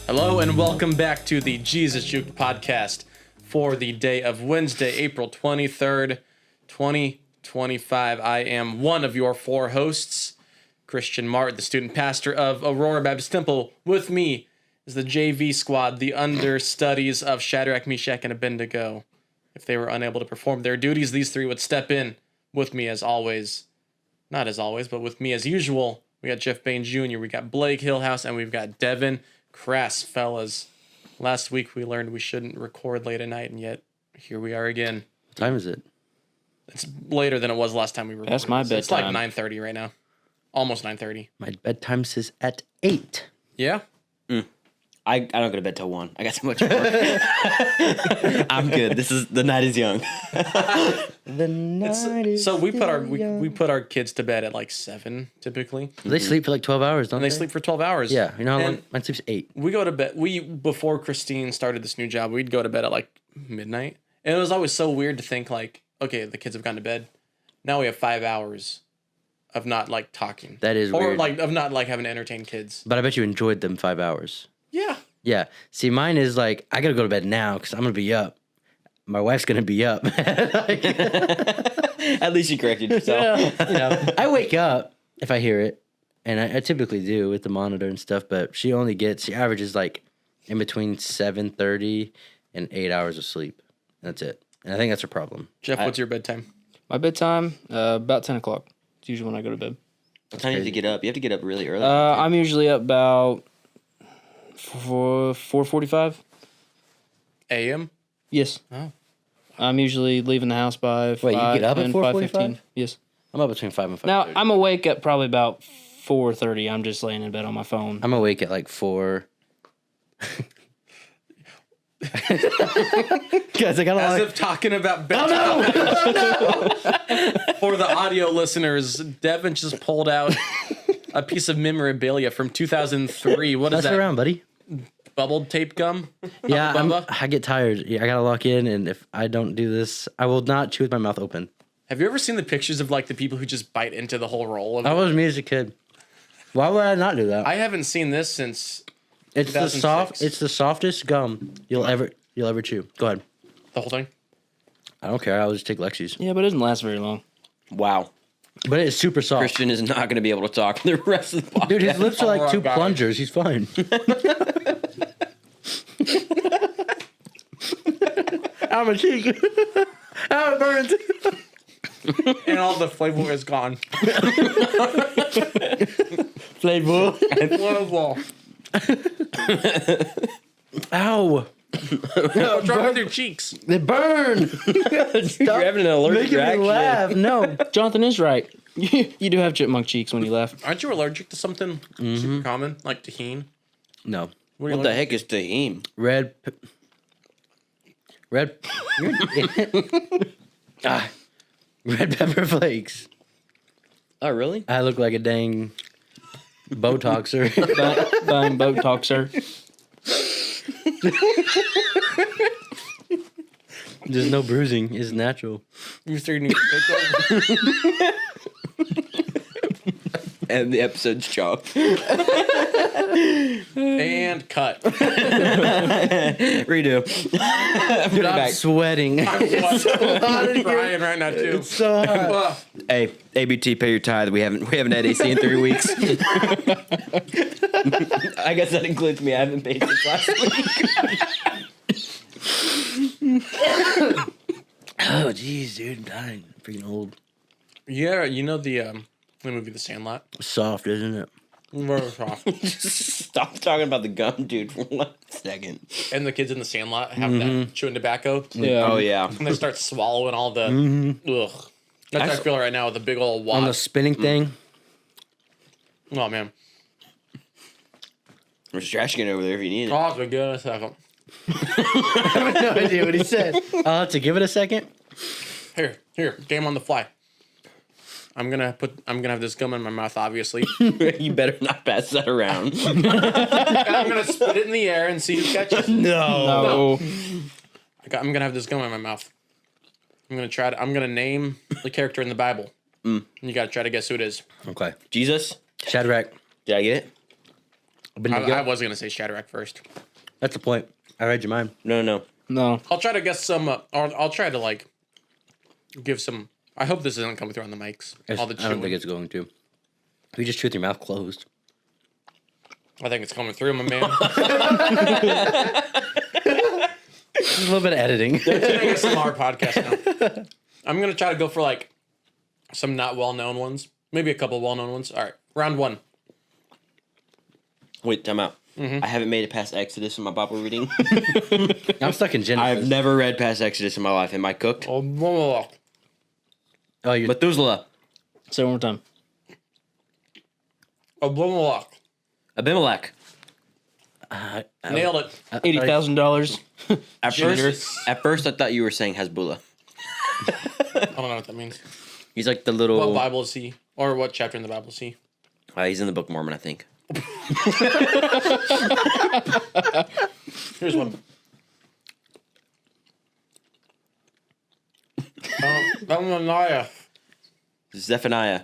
Hello and welcome back to the Juked podcast for the day of Wednesday, April 23rd, 2025. I am one of your four hosts, Christian Martin, the student pastor of Aurora Baptist Temple. With me is the JV squad, the understudies of Shadrach, Meshach, and Abednego. If they were unable to perform their duties, these three would step in with me as always. Not as always, but with me as usual. We got Jeff Bain Jr., we got Blake Hillhouse, and we've got Devin. Crass, fellas. Last week we learned we shouldn't record late at night, and yet here we are again. What time is it? It's later than it was last time we recorded. That's my bedtime. It's like 9:30 right now. Almost 9:30. My bedtime says at 8. Yeah? I don't go to bed till 1. I got so much work. I'm good. The night is young. The night is So we put our kids to bed at like 7 typically. They sleep for like 12 hours, don't And they sleep for 12 hours. Yeah, you know how long? And Mine sleeps 8. we go to bed. Before Christine started this new job, we'd go to bed at like midnight. And it was always so weird to think like, okay, the kids have gone to bed. Now we have 5 hours of not like talking. That is or weird. like of not like having to entertain kids. But I bet you enjoyed them 5 hours. Yeah. Yeah. See, mine is like, I gotta go to bed now because I'm gonna be up. My wife's gonna be up. At least you corrected yourself. You know, I wake up if I hear it, and I typically do with the monitor and stuff. But she averages like in between 7:30 and 8 hours of sleep. That's it, and I think that's her problem. Jeff, what's your bedtime? My bedtime, about 10 o'clock. It's usually when I go to bed. What time do you have to get up? You have to get up really early. I'm usually up about 4:45. AM? Yes. Oh. I'm usually leaving the house by 5, Wait, you get up at 4:45? 5:15. Yes. I'm up between 5 and 5:30. Now, I'm awake at probably about 4:30. I'm just laying in bed on my phone. I'm awake at like 4. Guys, I got As if talking about bedtime. For the audio listeners, Devin just pulled out a piece of memorabilia from 2003. What is Mess that? around, buddy. Bubbled tape gum? Yeah, Bubba? I get tired. Yeah, I gotta lock in, and if I don't do this, I will not chew with my mouth open. Have you ever seen the pictures of like the people who just bite into the whole roll of That it? was me as a kid. Why would I not do that? I haven't seen this since It's the 2006. It's the softest gum you'll ever chew. Go ahead. the whole thing. I don't care. I'll just take Lexi's. Yeah, but it doesn't last very long. Wow. But it's super soft. Christian is not going to be able to talk the rest of the podcast. Dude, his lips are like Oh, 2 God. plungers. He's fine. Ow, my cheek. Ow, it burns. And all the flavor is gone. Flavor. Flavor. Ow. What's wrong with your cheeks? They burn. You're having an allergic Making me reaction. laugh. No. Jonathan is right. You do have chipmunk cheeks when you laugh. Aren't you allergic to something super common, like tahini? No. What are you What the allergic heck is tahim? Red. Red pepper flakes. Oh, really? I look like a dang Botoxer. Bang, boat talk, sir. There's no bruising. It's natural. You still need to take And the episode's chalk. and cut. Redo. Dude, I'm back. sweating. I'm crying right now too. It's so hot. Ugh. Hey, ABT, pay your tithe. We haven't had AC in 3 weeks. I guess that includes me. I haven't paid since last week. Oh, jeez, dude. I'm dying. I'm freaking old. Yeah, you know the movie The Sandlot? Soft, isn't it? Very soft. Stop talking about the gum, dude, for 1 second. And the kids in The Sandlot have that chewing tobacco. Yeah. Oh, yeah. And they start swallowing all the... Ugh. That's how I feel right now with a big old wad. On the spinning thing. Oh, man. There's trash can over there if you need it. Oh, it's been good in a second. I have no idea what he said. I'll have to give it a second. Here, game on the fly. I'm gonna have this gum in my mouth, obviously. You better not pass that around. And I'm gonna spit it in the air and see who catches. No. I'm gonna have this gum in my mouth. I'm gonna name the character in the Bible. And you gotta try to guess who it is. Okay. Jesus? Shadrach. Did I get it? I was gonna say Shadrach first. That's the point. I read your mind. No. No. I'll try to guess some, or I'll try to like give some. I hope this isn't coming through on the mics. All the I don't think chewing. it's going to. You just chew with your mouth closed. I think it's coming through, my man. Just a little bit of editing. ASMR podcast now. I'm gonna try to go for like some not well-known ones, maybe a couple well-known ones. All right, round one. Wait, time out. I haven't made it past Exodus in my Bible reading. I'm stuck in Genesis. I've never read past Exodus in my life. Am I cooked? Oh, you're Methuselah. Say it one more time. Abimelech. Nailed it. $80,000. At first, I thought you were saying Hezbollah. I don't know what that means. He's like the little. What Bible is he? Or what chapter in the Bible is he? He's in the Book of Mormon, I think. Here's one. Zephaniah. Zephaniah.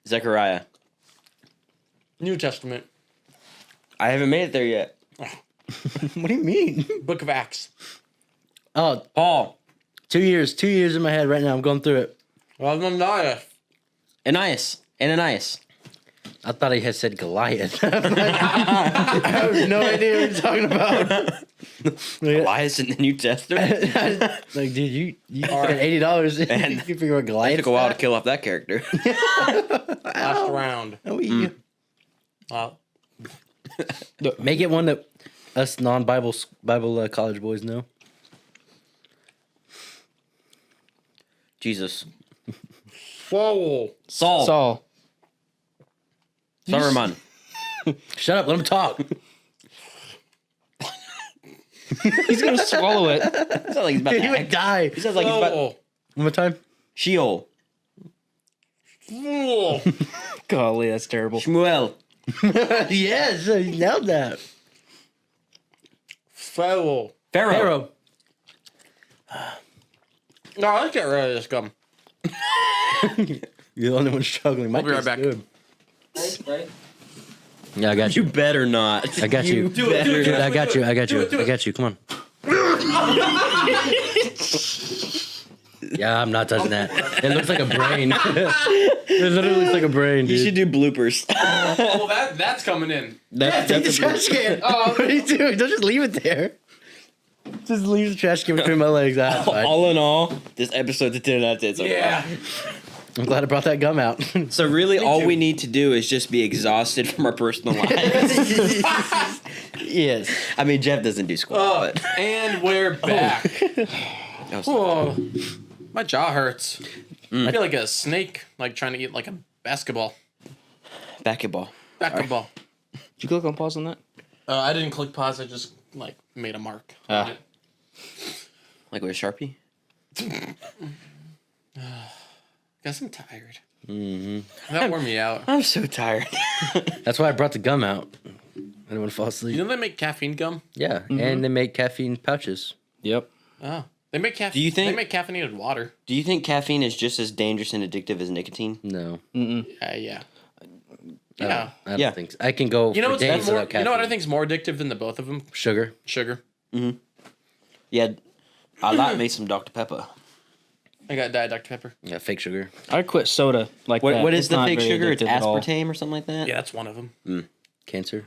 Zechariah. New Testament. I haven't made it there yet. What do you mean? Book of Acts. Oh, Paul. 2 years. 2 years in my head right now. I'm going through it. Zephaniah. Ananias. I thought he had said Goliath. I have no idea what you're talking about. Elias in the New Testament. Like, dude, you spent $80. You can figure out It Goliath. took a while to kill off that character. Last round. Make it one that us non-Bible college boys know. Jesus. Whoa. Saul. Saul. Saruman. Shut up. Let him talk. He's going to swallow it. He sounds like he's about He to would die. He sounds like he's about Whoa. One more time. Sheol. Whoa. Golly, that's terrible. Shmuel. Yes, you nailed that. Pharaoh. Pharaoh. No, let's get rid of this gum. You're the only one struggling. I'll be right back. Good. Yeah, I got You you. better not. I got you. Do it, do it, Dude, do I it. got you. I got you. Do it. I got you. Come on. Yeah, I'm not touching that. It looks like a brain. It literally looks like a brain, You dude. should do bloopers. Oh, that's coming in. That's Take the trash can. Oh, what are you doing? Don't just leave it there. Just leave the trash can between my legs. That's fine. All in all, this episode's a 10 out of 10 so far. Yeah. I'm glad I brought that gum out. So really, all you. we need to do is just be exhausted from our personal lives. Yes. I mean, Jeff doesn't do squat, but And we're back. that was- Whoa. My jaw hurts. I feel like a snake, like trying to eat like a basketball. basketball. Basketball. Did you click on pause on that? I didn't click pause. I just like made a mark. Ah. Like with a Sharpie? Guess I'm tired. Mm-hmm. That wore me out. I'm so tired. That's why I brought the gum out. I didn't want to fall asleep. You know they make caffeine gum? Yeah, and they make caffeine pouches. Yep. Oh. They make Do you think- they make caffeinated water? Do you think caffeine is just as dangerous and addictive as nicotine? No. Yeah. Yeah. I don't Yeah. think so. I can go You know for what's days more, without caffeine. you know what I think is more addictive than the both of them? Sugar. Sugar. Yeah, I like me some Dr. Pepper. I got Diet Dr. Pepper. Yeah, fake sugar. I quit soda like that. What is It's the not fake very sugar? It's addictive at all. aspartame or something like that? Yeah, that's one of them. Cancer.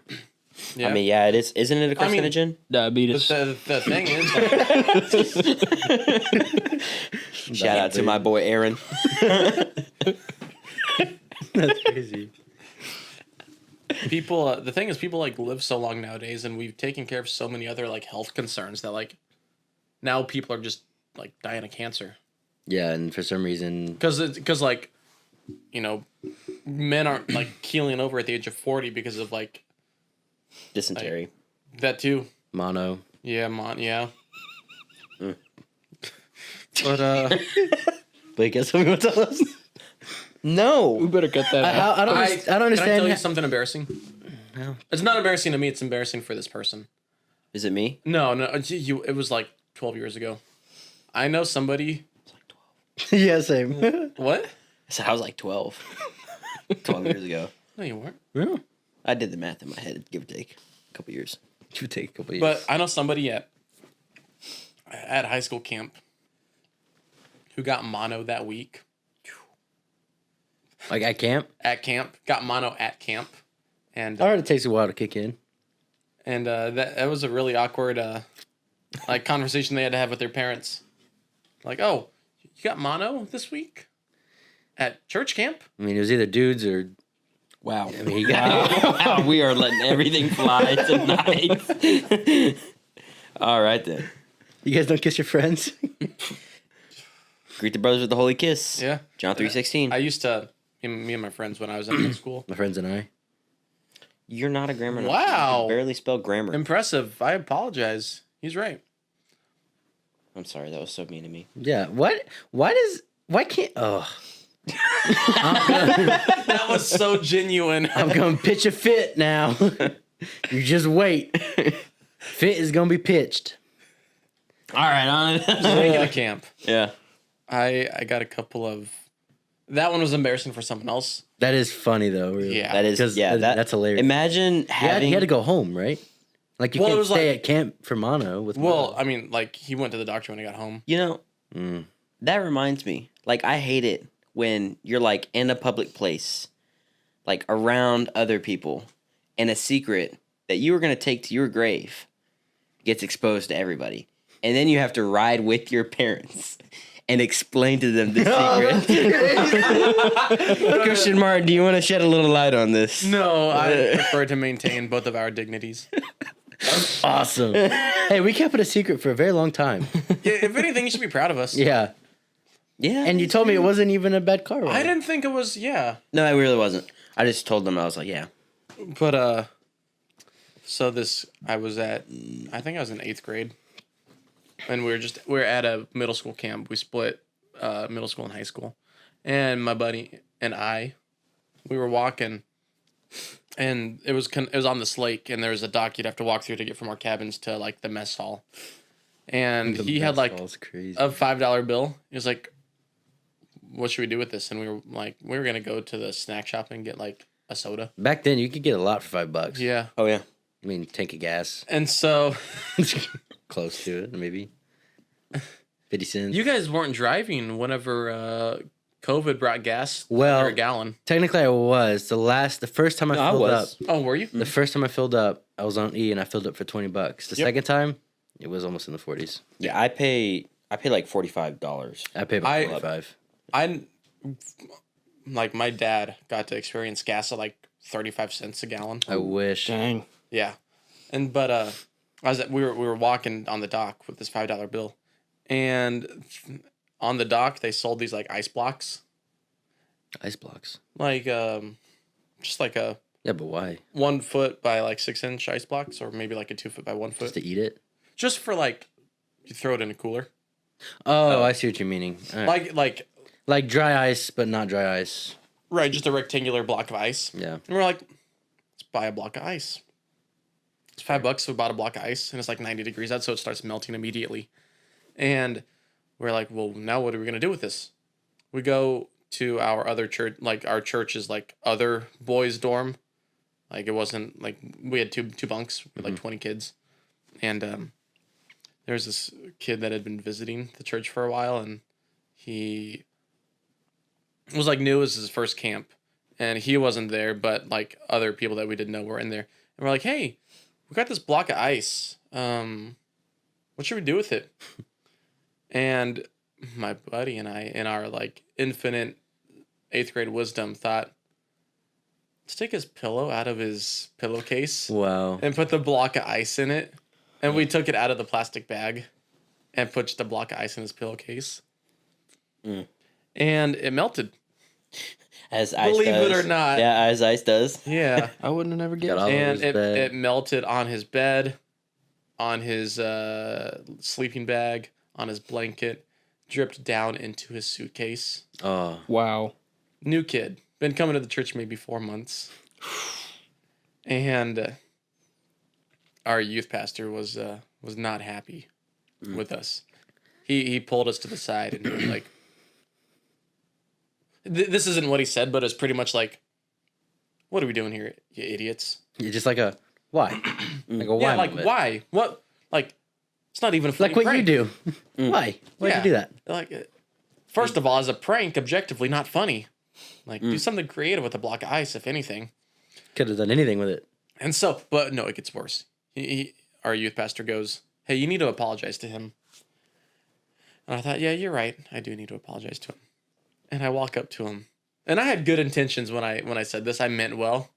Yeah. I mean, yeah, it is. Isn't it a I mean- carcinogen? Diabetes. the thing is, Shout out to my boy Aaron. That's crazy. people. The thing is, people like live so long nowadays, and we've taken care of so many other like health concerns that like now people are just like dying of cancer Yeah, and for some reason, because like you know men aren't like keeling over at the age of 40 because of like Dysentery. that too. mono. Yeah, yeah. But guess what you want to tell us? No. We better cut that out. I don't Can I tell understand. you something embarrassing? No. It's not embarrassing to me. It's embarrassing for this person. Is it me? No, it was like 12 years ago. I know somebody. Yeah, same. What? I said I was like 12. 12 years ago. No, you weren't. Yeah. I did the math in my head, give or take a couple years. It would take a couple years. But I know somebody at high school camp who got mono that week. Like at camp? At camp. Got mono at camp. And All right, it takes a while to kick in. and that was a really awkward like conversation they had to have with their parents. Like, oh, you got mono this week? At church camp? I mean, it was either dudes or... Wow. I mean, he got... Wow, we are letting everything fly tonight. All right, then. You guys don't kiss your friends? Greet the brothers with the holy kiss. Yeah. John 3:16. I used to, me and my friends when I was in middle school. My friends and I. You're not a grammar. Wow. You can barely spell grammar. Impressive. I apologize. He's right. I'm sorry, that was so mean to me. Yeah. What? Why can't... Oh. That was so genuine. I'm going to pitch a fit now. You just wait. Fit is going to be pitched. All right, on it. Speaking of camp, Yeah. I got a couple of... That one was embarrassing for someone else. That is funny, though. Really. Yeah. That is, 'Cause yeah, that's hilarious. Imagine having... He had to go home, right? Like, you Well, it can't was stay like- at camp for mono with Well, mono. I mean, like, he went to the doctor when he got home. You know, Mm. that reminds me. Like, I hate it when you're, like, in a public place, like, around other people, and a secret that you were going to take to your grave gets exposed to everybody. And then you have to ride with your parents and explain to them the secret. Christian Martin, do you want to shed a little light on this? No, I prefer to maintain both of our dignities. Awesome. Hey, we kept it a secret for a very long time. Yeah, if anything, you should be proud of us. Yeah. Yeah. And you told me it wasn't even a bad car ride. I didn't think it was, yeah. No, it really wasn't. I just told them, I was like, yeah. But, so I think I was in 8th grade. And we were at a middle school camp. We split middle school and high school. And my buddy and we were walking. And it was on this lake. And there was a dock you'd have to walk through to get from our cabins to, like, the mess hall. And he had, like, crazy. a $5 bill. He was like, what should we do with this? And we were like, we were going to go to the snack shop and get, like, a soda. Back then, you could get a lot for $5. Yeah. Oh, yeah. I mean, tank of gas. And so Close to it, maybe. 50 cents. you guys weren't driving whenever COVID brought gas Well- under a gallon. Technically, I was. The first time I No, I filled was. up. Oh, were you? The first time I filled up, I was on E and I filled up for $20. The Yep. second time, it was almost in the 40s. Yeah, I pay like $45. I paid about 45. Like my dad got to experience gas at like 35 cents a gallon. I wish. Dang. Yeah. But we were walking on the dock with this $5 bill. And on the dock they sold these like ice blocks. Ice blocks. Like just like a Yeah, but why? 1 foot by like 6-inch ice blocks, or maybe like a 2 foot by 1 Just foot. to eat it? Just for like you throw it in a cooler. Oh, I see what you're meaning. All right. Like dry ice, but not dry ice. right, just a rectangular block of ice. Yeah. And we're like, let's buy a block of ice. It's $5, so we bought a block of ice, and it's like 90 degrees out, so it starts melting immediately. And we're like, well, now what are we gonna do with this? We go to our other church, like our church's like other boys' dorm. Like it wasn't like we had two bunks with like 20 kids, and there's this kid that had been visiting the church for a while, and he was like new. It was his first camp, and he wasn't there, but like other people that we didn't know were in there, and we're like, hey, we got this block of ice. What should we do with it? And my buddy and I, in our like infinite 8th grade wisdom, thought, let's take his pillow out of his pillowcase Wow. and put the block of ice in it. And we took it out of the plastic bag and put just a block of ice in his pillowcase. Mm. And it melted. As ice Believe does. it or not. Yeah, as ice does. Yeah. I wouldn't have never Got guessed. all over And his bed. it melted on his bed, on his sleeping bag, on his blanket, dripped down into his suitcase. Oh. Wow. New kid. Been coming to the church maybe 4 months. And our youth pastor was not happy with us. He pulled us to the side and he was like, this isn't what he said, but it's pretty much like, what are we doing here, you idiots? You're just like a why? Like a why? Yeah, like moment. why? What? Like, it's not even a funny Like what prank. you do. Why? Why'd Yeah. you do that? Like, first of all, as a prank, objectively not funny. Like, do something creative with a block of ice, if anything. Could have done anything with it. And so, but no, it gets worse. Our youth pastor goes, "Hey, you need to apologize to him." And I thought, yeah, you're right. I do need to apologize to him. And I walk up to him, and I had good intentions when I said this. I meant well,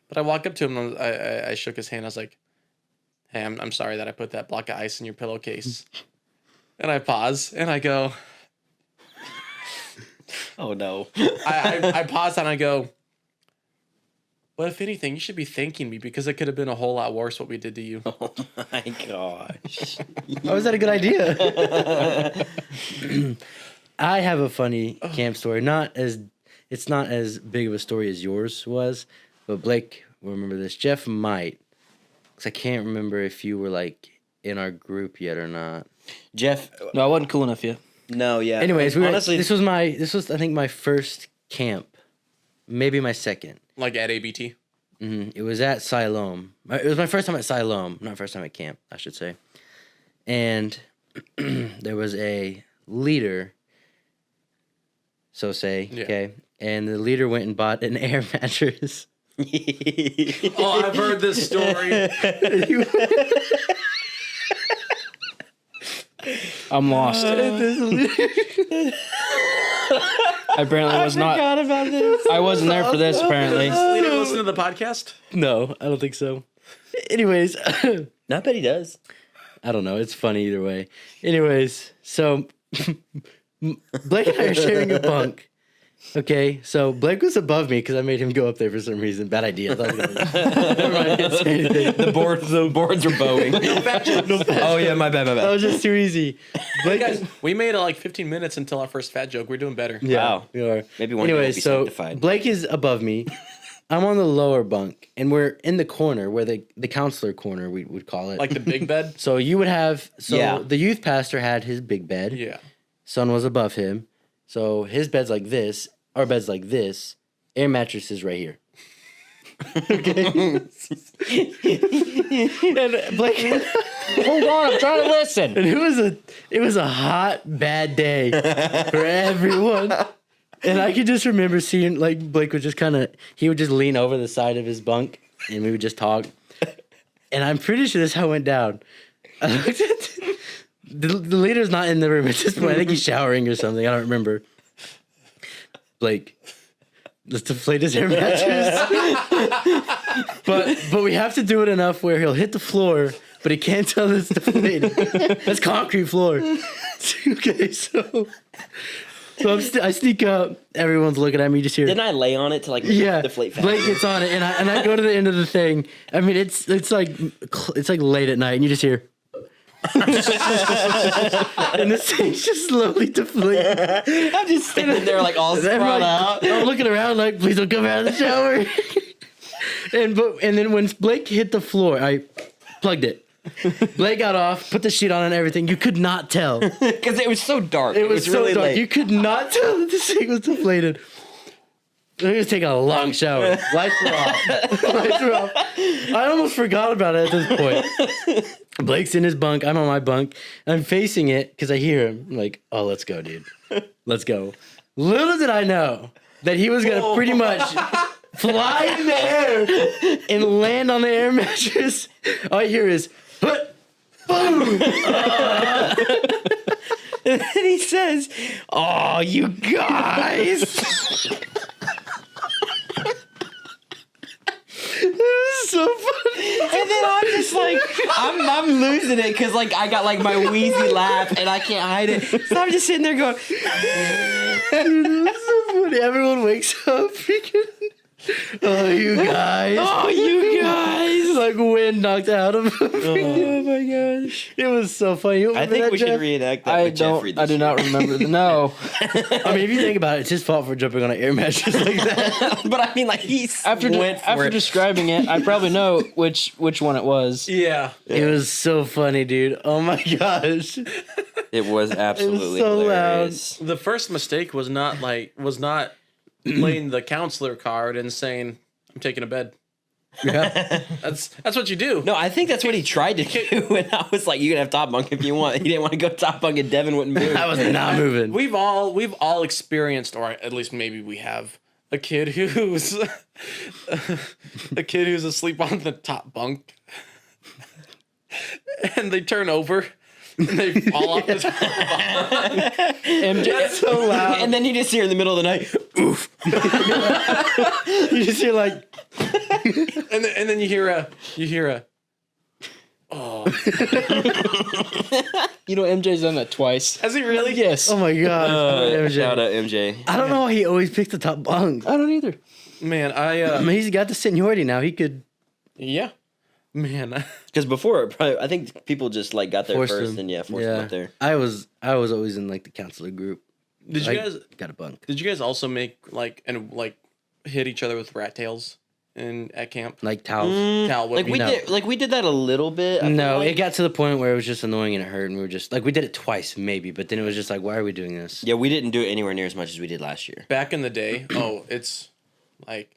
but I walk up to him and I shook his hand. I was like, "Hey, I'm sorry that I put that block of ice in your pillowcase." And I pause and I go, Oh no. I pause and I go, "But if anything, you should be thanking me because it could have been a whole lot worse what we did to you." Oh my gosh. How is that a good idea? I have a funny camp story. It's not as big of a story as yours was, but Blake will remember this. Jeff might, because I can't remember if you were like in our group yet or not. Jeff, No, I wasn't cool enough yet. no, yeah. Anyways, honestly, this was I think my first camp, maybe my second. Like at ABT. It was at Siloam. It was my first time at Siloam, not first time at camp, I should say. And there was a leader, Yeah. okay? And the leader went and bought an air mattress. Oh, I've heard this story. I'm lost. I apparently was not. about this. I wasn't there for this. Apparently, Leader, listen to the podcast. No, I don't think so. Anyways, I bet he does. I don't know. It's funny either way. Anyways, so Blake and I are sharing a bunk. Okay, so Blake was above me because I made him go up there for some reason. Bad idea. I thought I was gonna- Never mind, I can't say anything. The boards are bowing. Oh yeah, my bad. That was just too easy. Blake, Guys, we made it like 15 minutes until our first fat joke. We're doing better. yeah, Wow. we are. Maybe one day we'll Anyways, be so sanctified. Blake is above me. I'm on the lower bunk, and we're in the corner where the counselor corner we would call it. Like the big bed. So you would have Yeah. the youth pastor had his big bed. Yeah. Son was above him. So his bed's like this. Our bed's like this. Air mattress is right here. Okay. And Blake, hold on. I'm trying to listen. and it was a hot, bad day for everyone. And I could just remember seeing like Blake would just he would just lean over the side of his bunk and we would just talk. And I'm pretty sure this is how it went down. I looked at the leader's not in the room at this point. I think he's showering or something. I don't remember. Blake, let's deflate his air mattress. but we have to do it enough where he'll hit the floor, but he can't tell it's deflated. That's concrete floor. Okay, so I sneak up. Everyone's looking at me. Just hear. Didn't I lay on it to like deflate fast? Blake gets on it, and I go to the end of the thing. I mean, it's like late at night, and you just hear. And this thing's just slowly deflating. I'm just standing there like all spread out. I'm looking around like, please don't come out of the shower. and then when Blake hit the floor, I plugged it. Blake got off, put the sheet on and everything. You could not tell. Because it was so dark. It was so really dark. late. You could not tell that this thing was deflated. I was taking a long shower. Lights were off. Lights were off. I almost forgot about it at this point. Blake's in his bunk. I'm on my bunk. I'm facing it because I hear him. I'm like, oh, let's go, dude. Let's go. Little did I know that he was going to pretty much fly in the air and land on the air mattress. All I hear is, boom. And then he says, "Oh, you guys." This is so funny. And then I'm just like, I'm losing it because like I got like my wheezy laugh and I can't hide it. So I'm just sitting there going, Dude, this is so funny. Everyone wakes up freaking. Oh, you guys. "Oh, you guys." Like wind knocked out of him. Oh my gosh. It was so funny. You I remember think that, we should Jeff? reenact that I with Jeffrey don't. I this do not year. remember. No. I mean, if you think about it, it's his fault for jumping on an air mattress like that. But I mean, like, After describing it, I probably know which one it was. Yeah. It was so funny, dude. Oh my gosh. It was absolutely so hilarious. The first mistake was not playing the counselor card and saying, I'm taking a bed. Yeah. That's what you do. No, I think that's what he tried to do, and I was like, "You can have top bunk if you want." He didn't want to go top bunk, and Devin wouldn't move. I was not moving. We've all experienced, or at least maybe we have, a kid who's asleep on the top bunk, and they turn over. And they fall off the top bunk. MJ, So loud. And then you just hear in the middle of the night, "Oof!" You just hear like, and then you hear a. Oh, you know MJ's done that twice. has he really? Yes. oh my god. MJ. Shout out MJ. I don't know why he always picks the top bunk. I don't either. Man, I mean, he's got the seniority now. He could yeah, man. Because before, probably, I think people just like got there force first, him. and forced them up there. I was always in like the counselor group. Did you guys got a bunk? Did you guys also make like hit each other with rat tails at camp? Like towels. Towel Like whipping. we did that a little bit. I feel No, like. it got to the point where it was just annoying and it hurt, and we were just like, we did it twice maybe, but then it was just like, why are we doing this? Yeah, we didn't do it anywhere near as much as we did last year. Back in the day, it's like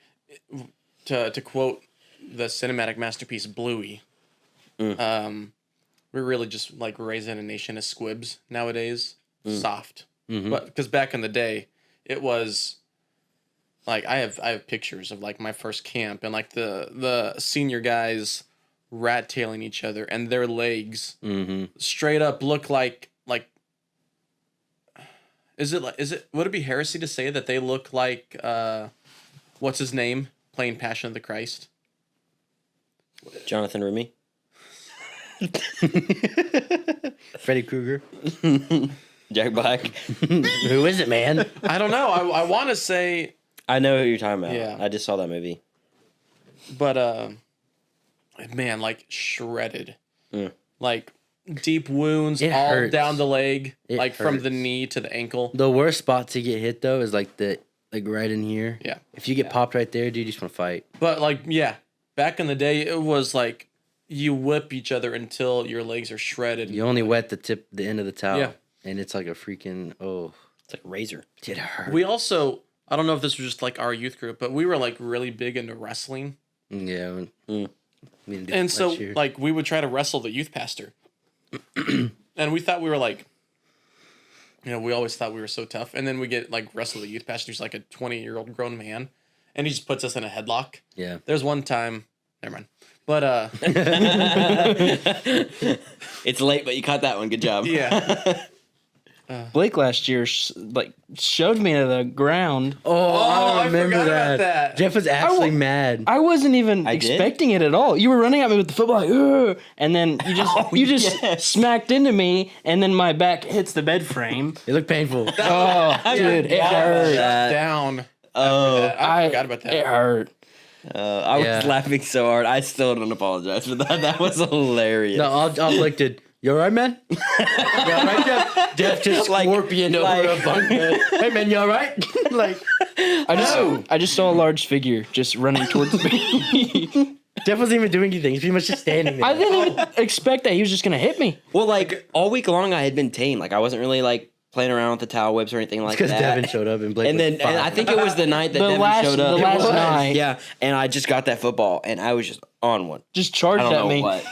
to quote the cinematic masterpiece Bluey. We're really just like raising a nation of squibs nowadays. Soft, but because back in the day, it was like I have pictures of like my first camp and like the senior guys rat tailing each other and their legs straight up look like would it be heresy to say that they look like what's his name playing Passion of the Christ? Jonathan Rumi. Freddy Krueger. Jack Black. Who is it, man? I don't know. I want to say, I know who you're talking about. Yeah. I just saw that movie. but man, like shredded, like deep wounds It all hurts. down the leg, It like from the hurts. knee to the ankle. The worst spot to get hit though is like right in here. Yeah. If you get popped right there, dude, you just want to fight. But like, yeah, back in the day, it was like you whip each other until your legs are shredded. You only wet the end of the towel. Yeah. And it's like a freaking It's like a razor. it hurt. We also, I don't know if this was just like our youth group, but we were like really big into wrestling. Yeah. We didn't do And that so last year. like we would try to wrestle the youth pastor. And we thought we were like, we always thought we were so tough. And then we get like wrestle the youth pastor who's like a 20-year-old grown man. And he just puts us in a headlock. Yeah. There's one time, never mind. But It's late, but you caught that one. Good job. yeah. Blake last year showed me to the ground. Oh, I remember forgot that. about that. Jeff was actually mad. I wasn't even I did? expecting it at all. You were running at me with the football, like, "Ugh," and then you just yes. smacked into me, and then my back hits the bed frame. It looked painful. Oh, dude, it hurt. Down. Oh, I forgot about that. It hurt. I was laughing so hard. I still don't apologize for that. That was hilarious. No, I'll like, dude. You alright, man? You alright, Jeff? Jeff just Like- scorpion over like- a bunk bed. Hey, man, you alright? Like, I just saw a large figure just running towards me. Jeff wasn't even doing anything. He's pretty much just standing there. I didn't even expect that he was just gonna hit me. Well, like all week long, I had been tame. Like I wasn't really like playing around with the towel whips or anything like Because that. Devin showed up and Blake And was then and fine. I think it was the night that The Devin last- showed up. the It last was. night. Yeah, and I just got that football, and I was just on one. Just I charged don't at know me. what.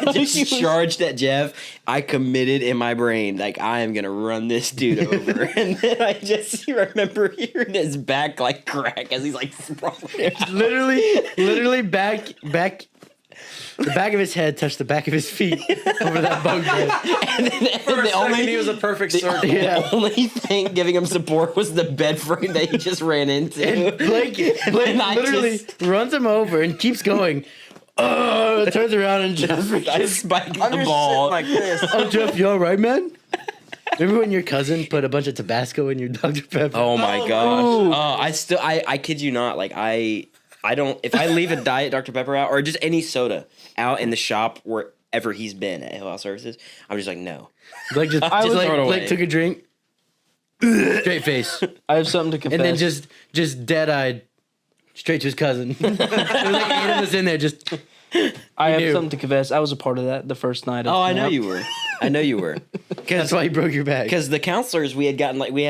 I just charged at Jeff. I committed in my brain, like I am gonna run this dude over, and then I just remember hearing his back like crack as he's like sprawling. out. literally back. The back of his head touched the back of his feet over that bunk bed. And then For a the second, only he was a perfect circle. the only thing giving him support was the bed frame that he just ran into. And Blake then I literally just- runs him over and keeps going. Turns around and just I spiked the ball. like this. oh, Jeff, you all right, man? Remember when your cousin put a bunch of Tabasco in your Dr. Pepper? Oh my gosh! I kid you not. Like I don't. If I leave a Diet Dr Pepper out or just any soda out in the shop wherever he's been at Hill House Services, I'm just like no. Blake just was like thrown Blake away. took a drink, straight face, I have something to confess. and then just dead eyed. straight to his cousin. There was like 8 of us in there. Just I have knew. something to confess. I was a part of that the first night. Oh, I know camp. you were. I know you were. that's why he broke your back. Because the counselors, we had gotten we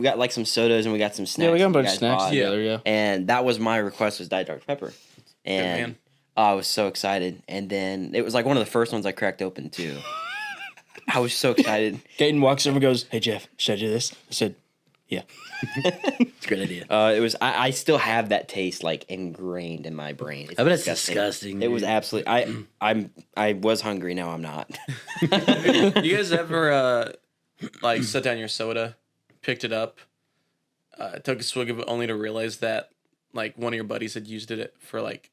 got like some sodas and we got some snacks. Yeah, we got a you bunch of guys snacks bought. together. Yeah. And that was my request, was Diet Dr Pepper. And man. I was so excited. And then it was like one of the first ones I cracked open too. I was so excited. Gaten walks over and goes, "Hey Jeff, should I do this?" I said, "Yeah." It's a great idea. It was. I still have that taste like ingrained in my brain. I bet it's disgusting. It was dude. absolutely. I was hungry. Now I'm not. You guys ever like set down your soda, picked it up, took a swig of it, only to realize that like one of your buddies had used it for like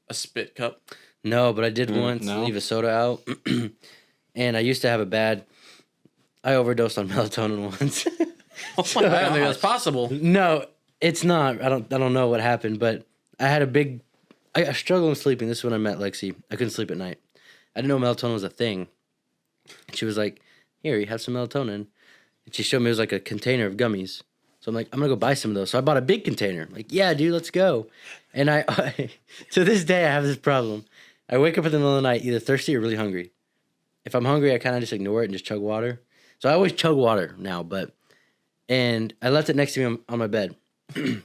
a spit cup? No, but I did once no. leave a soda out, and I used to have I overdosed on melatonin once. Oh I don't think that's possible. No, it's not. I don't know what happened, but I had I struggled with sleeping. This is when I met Lexi. I couldn't sleep at night. I didn't know melatonin was a thing. She was like, "Here, you have some melatonin," and she showed me it was like a container of gummies. So I'm like, "I'm gonna go buy some of those." So I bought a big container. I'm like, yeah, dude, let's go. And I to this day I have this problem. I wake up in the middle of the night either thirsty or really hungry. If I'm hungry, I kind of just ignore it and just chug water. So I always chug water now, and I left it next to me on my bed. He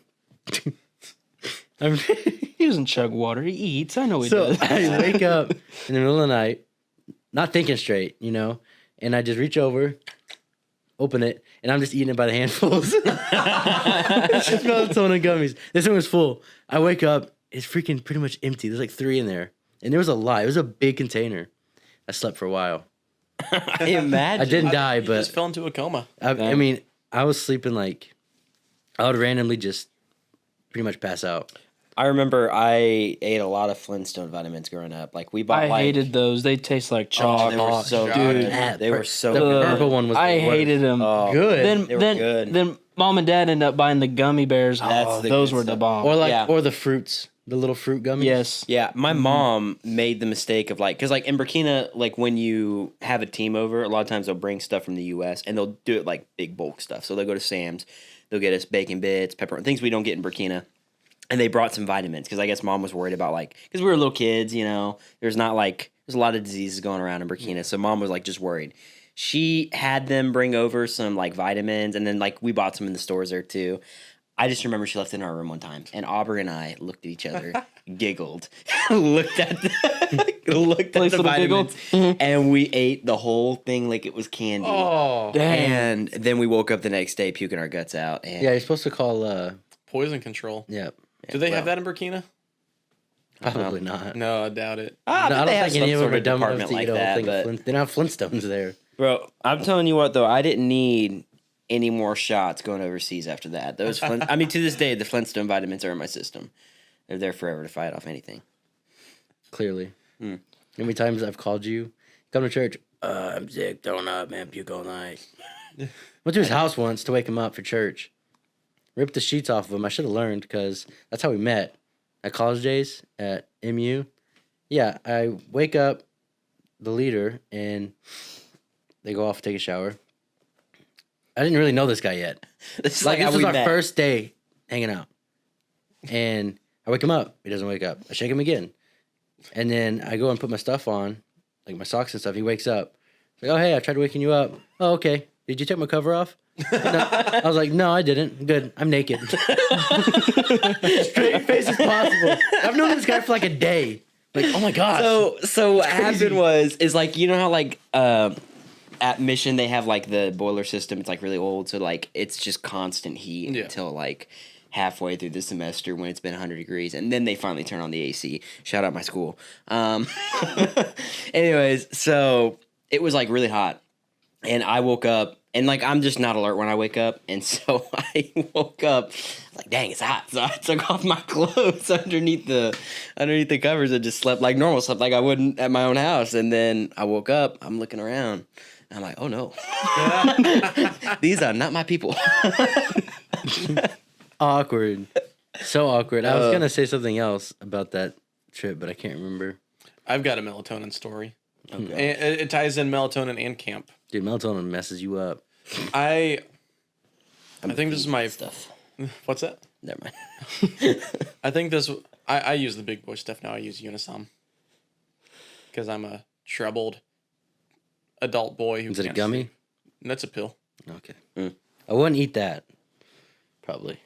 doesn't chug water. He eats. I know he So does. I wake up in the middle of the night, not thinking straight, and I just reach over, open it, and I'm just eating it by the handfuls. It's just melatonin gummies. This one was full. I wake up, it's freaking pretty much empty. There's like 3 in there. And there was a lot. It was a big container. I slept for a while. Imagine. I didn't die, You but just fell into a coma. I mean, I was sleeping like, I would randomly just pretty much pass out. I remember I ate a lot of Flintstone vitamins growing up. Like we bought. I hated those. They taste like Oh, chalk. they were so God. good. Yeah, They were so the good. purple one was I the worst. hated them. Oh, Good. They were good. Then mom and dad ended up buying the gummy bears. That's the Those good were the stuff. bomb. Or Yeah. the fruits, the little fruit gummies. Yes. Yeah, my mom made the mistake of because in Burkina, like when you have a team over, a lot of times they'll bring stuff from the U.S. and they'll do it like big bulk stuff. So they'll go to Sam's, they'll get us bacon bits, pepperoni, things we don't get in Burkina. And they brought some vitamins because I guess mom was worried about because we were little kids, there's not there's a lot of diseases going around in Burkina. So mom was just worried. She had them bring over some vitamins and then we bought some in the stores there too. I just remember she left it in our room one time and Aubrey and I looked at each other, giggled, looked at the vitamins, and we ate the whole thing like it was candy. Oh, Dang. And then we woke up the next day puking our guts out. And Yeah, you're supposed to call, poison control. yeah, Do they have well, that in Burkina? probably not. No, I doubt it. No, I don't they have think any some of them sort are of dumb enough department to like eat a whole that, thing of but They don't have Flintstones there. bro, I'm telling you what though, I didn't need any more shots going overseas after that. Those I mean, to this day, the Flintstone vitamins are in my system. They're there forever to fight off anything. Clearly. How many times I've called you, come to church, I'm sick, throwing up, man, puke all night. Went to his house once to wake him up for church. Ripped the sheets off of him. I should have learned because that's how we met at college days at MU. Yeah, I wake up the leader and they go off to take a shower. I didn't really know this guy yet. This is This how was we our met. first day hanging out. And I wake him up. He doesn't wake up. I shake him again. And then I go and put my stuff on, like my socks and stuff. He wakes up. He's like, oh, hey, I tried waking you up. Oh, okay. Did you take my cover off? No. I was like, no, I didn't. Good. I'm naked. Straight face as possible. I've known this guy for like a day. Like, oh my gosh. So what happened is you know how at Mission they have the boiler system. It's really old, so it's just constant heat until halfway through the semester when it's been 100 degrees, and then they finally turn on the AC. Shout out my school. Anyways, so it was really hot, and I woke up. And I'm just not alert when I wake up, and so I woke up dang, it's hot. So I took off my clothes underneath the covers and just slept like normal, slept like I wouldn't at my own house. And then I woke up, I'm looking around, and I'm like, oh no, these are not my people. Awkward. So awkward. I was going to say something else about that trip, but I can't remember. I've got a melatonin story. Okay. And it ties in melatonin and camp. Dude, melatonin messes you up. I think this is my stuff. What's that? Never mind. I think this. I use the big boy stuff now. I use Unisom because I'm a troubled adult boy who. Is it a can't gummy? sleep. That's a pill. Okay. I wouldn't eat that. Probably.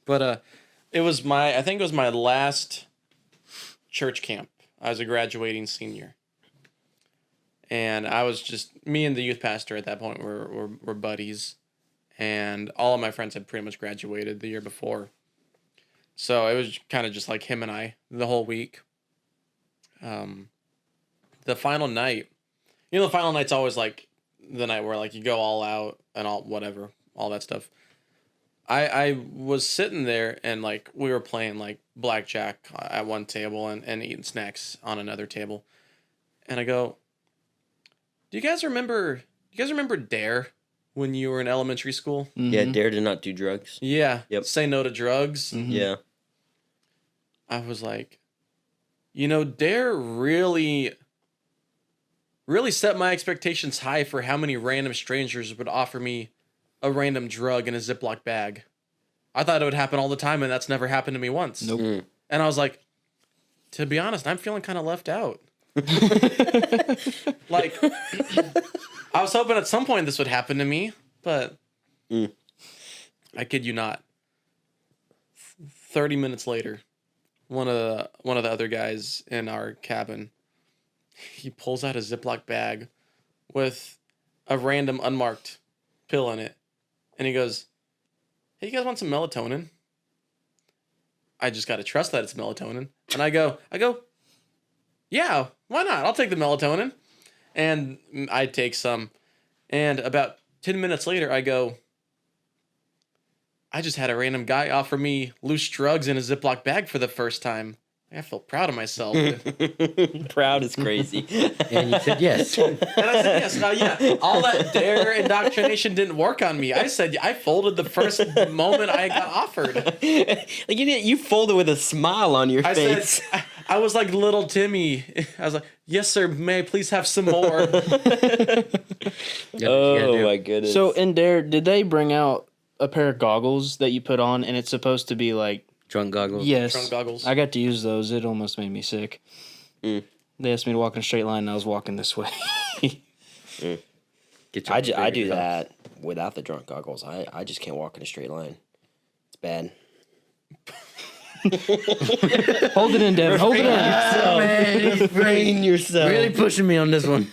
But it was I think it was my last church camp. I was a graduating senior. And I was just, me and the youth pastor at that point were buddies. And all of my friends had pretty much graduated the year before. So it was kind of just like him and I the whole week. The final night, the final night's always like the night where like you go all out and all whatever, all that stuff. I was sitting there and like we were playing like blackjack at one table and eating snacks on another table. And I go, do you guys remember Dare when you were in elementary school? Mm-hmm. Yeah, dare to not do drugs. Yeah. Yep. Say no to drugs. Mm-hmm. Yeah. I was like, Dare really set my expectations high for how many random strangers would offer me a random drug in a Ziploc bag. I thought it would happen all the time, and that's never happened to me once. Nope. And I was like, to be honest, I'm feeling kind of left out. Like, I was hoping at some point this would happen to me, but I kid you not. 30 minutes later, one of the other guys in our cabin, he pulls out a Ziploc bag with a random unmarked pill in it, and he goes, "Hey, you guys want some melatonin?" I just gotta trust that it's melatonin, and I go, "Yeah, why not? I'll take the melatonin," and I take some, and about 10 minutes later, I go, I just had a random guy offer me loose drugs in a Ziploc bag for the first time. I feel proud of myself. And Proud is crazy. And you said yes. I said yes. Now, yeah, all that dare indoctrination didn't work on me. I said I folded the first moment I got offered. Like you folded with a smile on your I face. said, I was like little Timmy. I was like, "Yes, sir. May I please have some more?" Oh my goodness. So in Dare, did they bring out a pair of goggles that you put on, and it's supposed to be like Drunk goggles. yes, Drunk goggles. I got to use those. It almost made me sick. They asked me to walk in a straight line, and I was walking this way. Get I your do cups. that without the drunk goggles. I just can't walk in a straight line. It's bad. Hold it in, Devin. Hold it in. Man, Refrain yourself. really pushing me on this one.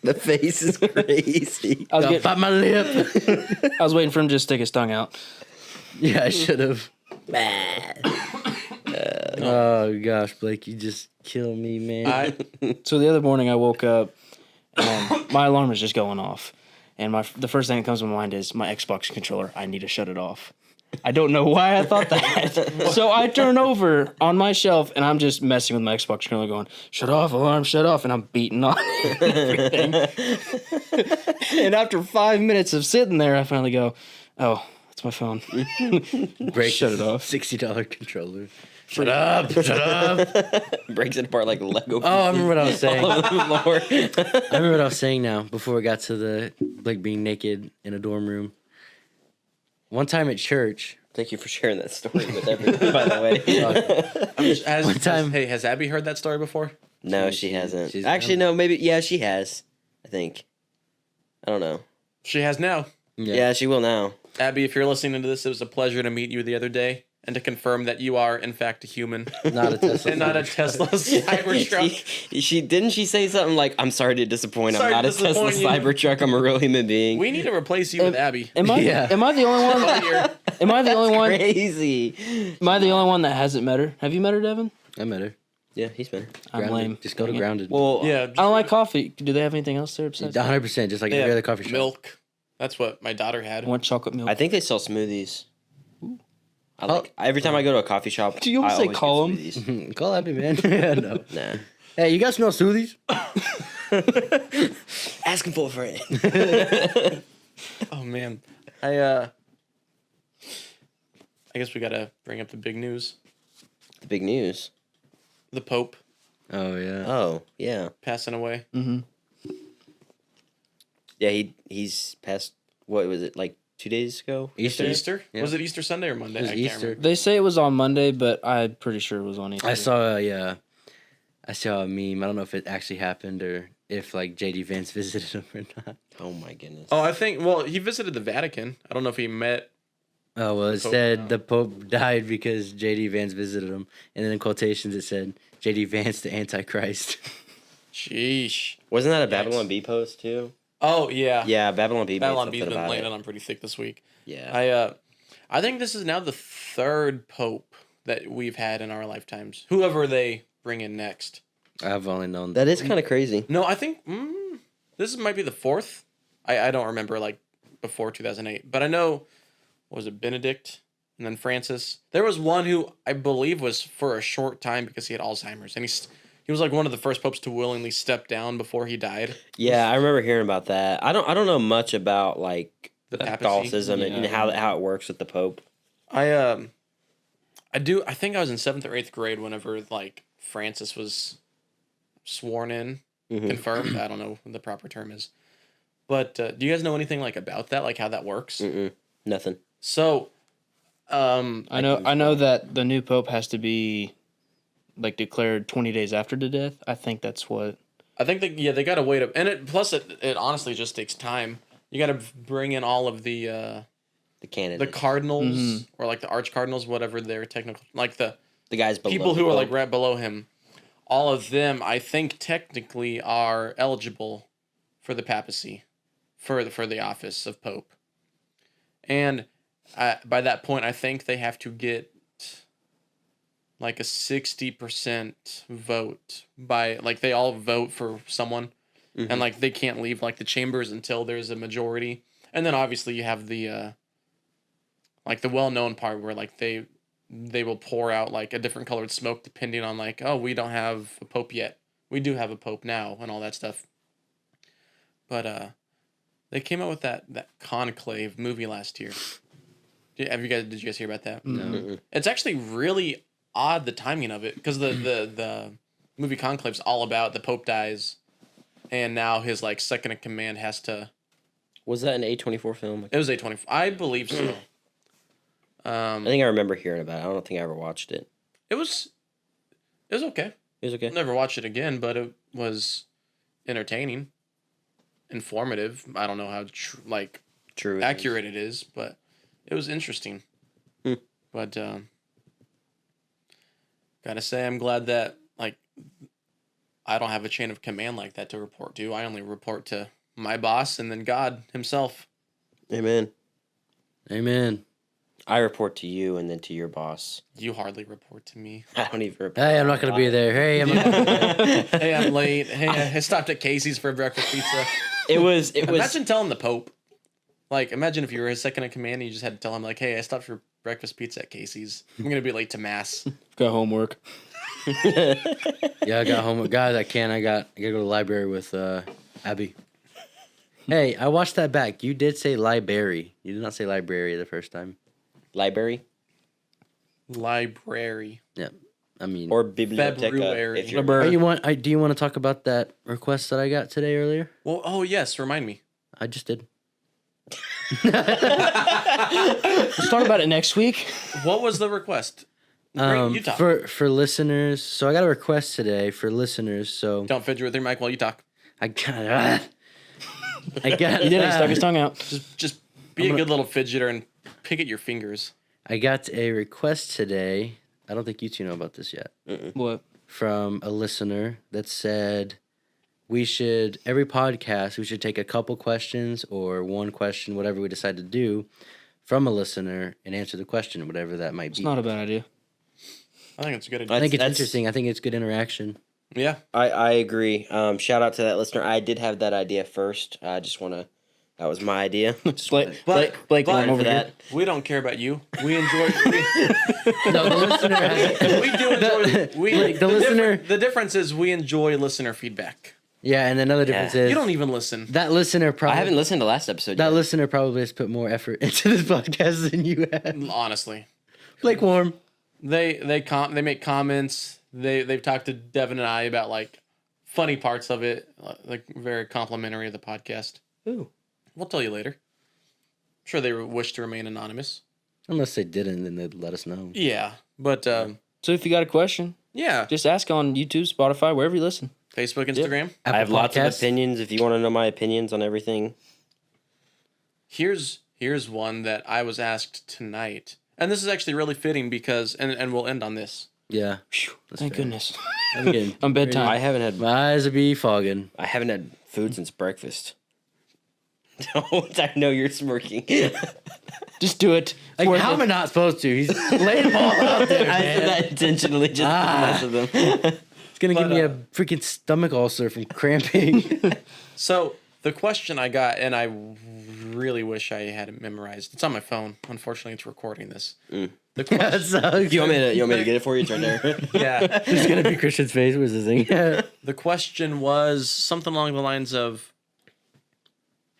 The face is crazy. I was, Gotta bite my lip. I was waiting for him to just stick his tongue out. Yeah, I should have. Oh gosh, Blake, you just kill me, man. So the other morning I woke up and my alarm is just going off. And the first thing that comes to my mind is my Xbox controller. I need to shut it off. I don't know why I thought that. So I turn over on my shelf and I'm just messing with my Xbox controller going, "Shut off, alarm, shut off." And I'm beating on everything. And after 5 minutes of sitting there, I finally go, "Oh, it's my phone." Break Shut it off. $60 controller. Shut up! Shut up! Breaks it apart like Lego. Oh, I remember what I was saying. all over the floor. I remember what I was saying now before we got to the Blake being naked in a dorm room. One time at church. Thank you for sharing that story with everyone, by the way. One time- Has Abby heard that story before? No, she hasn't. She's- Actually, no, maybe. Yeah, she has. I think. I don't know. She has now. Yeah, she will now. Abby, if you're listening to this, it was a pleasure to meet you the other day and to confirm that you are, in fact, a human Not a Tesla. and not a Tesla Cybertruck. She didn't she say something like, "I'm sorry to disappoint. Sorry I'm to not a Tesla disappoint you." Cybertruck. I'm a real human being." We need to replace you with Abby. Am I Yeah. am I the only one? Am I the only one? Crazy. Am I the only one that hasn't met her? Have you met her, Devin? I met her. Yeah, he's been. I'm Grounded. lame. Just go to Dang it. Grounded. Well, Yeah, I don't like coffee. Do they have anything else there besides that? 100%, just like they every have other coffee shop. milk. That's what my daughter had. I want chocolate milk. I think they sell smoothies. I like every time I go to a coffee shop. Do you almost I say always call get 'em? smoothies. Call Happy, man. No. Nah. Hey, you guys smell smoothies? Ask him for a friend. Oh man, I guess we gotta bring up the big news. The big news. The Pope Oh, yeah. Oh yeah, passing away. yeah. He's passed. What was it like 2 days ago. Easter? Yeah. Was it Easter Sunday or Monday? It was I can't Easter. remember. They say it was on Monday, but I'm pretty sure it was on Easter. I saw a meme. I don't know if it actually happened or if like JD Vance visited him or not. Oh my goodness. Oh, I think. Well, he visited the Vatican. I don't know if he met. Oh well, it Pope, said no. the Pope died because JD Vance visited him, and then in quotations it said JD Vance the Antichrist. Sheesh. Wasn't that a Yikes. Babylon Bee post too? Oh yeah. Yeah, Babylon Bee. Babylon made B's something been about laying it. it on pretty thick this week. Yeah. I think this is now the third Pope that we've had in our lifetimes. Whoever they bring in next. I've only known That is kind of crazy. No, I think this might be the fourth. I don't remember like before 2008, but I know what was it, Benedict and then Francis. There was one who I believe was for a short time because he had Alzheimer's, and he was like one of the first popes to willingly step down before he died. Yeah, I remember hearing about that. I don't know much about like The papacy. Catholicism and Yeah. how it works with the Pope. I think I was in 7th or 8th grade whenever like Francis was sworn in, confirmed. I don't know what the proper term is. But do you guys know anything like about that, like how that works? Nothing. So, I know that the new pope has to be like declared 20 days after the death. I think that's what. I think they got to wait up, and it honestly just takes time. You got to bring in all of the candidate. the cardinals or like the archcardinals, whatever their technical, like the guys below people the who are Pope. like right below him. All of them, I think, technically are eligible for the papacy, for the office of pope. And by that point, I think they have to get like a 60% vote by like they all vote for someone, and like they can't leave like the chambers until there's a majority. And then obviously you have the like the well-known part where like they will pour out like a different colored smoke depending on like, oh, we don't have a pope yet, we do have a pope now, and all that stuff. But they came out with that Conclave movie last year. Did you guys hear about that? No. It's actually really odd, the timing of it, because the movie Conclave's all about the Pope dies, and now his like second in command has to. Was that an A24 film? It was A24, I believe so. I think I remember hearing about it. I don't think I ever watched it. It was okay. It was okay. I'll never watch it again, but it was entertaining, informative. I don't know how True. it is. accurate it is, but it was interesting. But gotta say, I'm glad that like I don't have a chain of command like that to report to. I only report to my boss and then God himself. Amen. Amen. I report to you and then to your boss. You hardly report to me. I don't even report. Hey, I'm not gonna be there. Hey, I'm not. Hey, I'm late. Hey, I stopped at Casey's for breakfast pizza. It was. Imagine telling the Pope. Like, imagine if you were his second in command and you just had to tell him, like, hey, I stopped for breakfast pizza at Casey's. I'm going to be late to mass. Got homework. Yeah, I got homework, guys. I can't. I gotta go to the library with Abby. Hey, I watched that back. You did say library. You did not say library the first time. Library Library. Yeah, I mean. or biblioteca. February. If you're, Do you want to talk about that request that I got today earlier? Well, oh, yes. Remind me. I just did. Let's talk about it next week. What was the request? You talk. For listeners. So I got a request today for listeners. So Don't fidget with your mic while you talk. I got. I got. He did. He stuck his tongue out. Just be a good little fidgeter and pick at your fingers. I got a request today. I don't think you two know about this yet. What? From a listener that said every podcast, we should take a couple questions or one question, whatever we decide to do, from a listener and answer the question, whatever that might It's be. not a bad idea. I think it's a good idea. I think it's That's- interesting. I think it's good interaction. Yeah. I agree. Shout out to that listener. I did have that idea first. I just want to. That was my idea. Just Blake, wanna- Blake, but- come over for here. that. We don't care about you. We enjoy. No, the listener has, We do enjoy. the listener- The difference is we enjoy listener feedback. yeah, and another difference is You don't even listen. that listener probably I haven't listened to last episode that yet. listener probably has put more effort into this podcast than you have. Honestly, Blake Warm. they make comments. They've talked to Devin and I about like funny parts of it, like very complimentary of the podcast. Ooh. We'll tell you later. sure they wish to remain anonymous. Unless they didn't, then they'd let us know. Yeah, but So if you got a question, yeah, just ask on YouTube, Spotify, wherever you listen. Facebook, Instagram. Apple I have lots of Podcasts. opinions. If you want to know my opinions on everything, Here's one that I was asked tonight, and this is actually really fitting because, and we'll end on this. Yeah. Thank fair. goodness. I'm getting On bedtime. I haven't had My eyes will be fogging. food since breakfast. I know you're smirking. Just do it. Like, Worth how it. am I not supposed to? He's laying them all out there, I said man. that intentionally just to mess with them. It's gonna give me a freaking stomach ulcer from cramping. So the question I got, and I really wish I had it memorized. It's on my phone. Unfortunately, it's recording this. The that question, sucks. You want me to get it for you? It's right there. yeah. It's gonna be Christian's face. Where's the thing? The question was something along the lines of,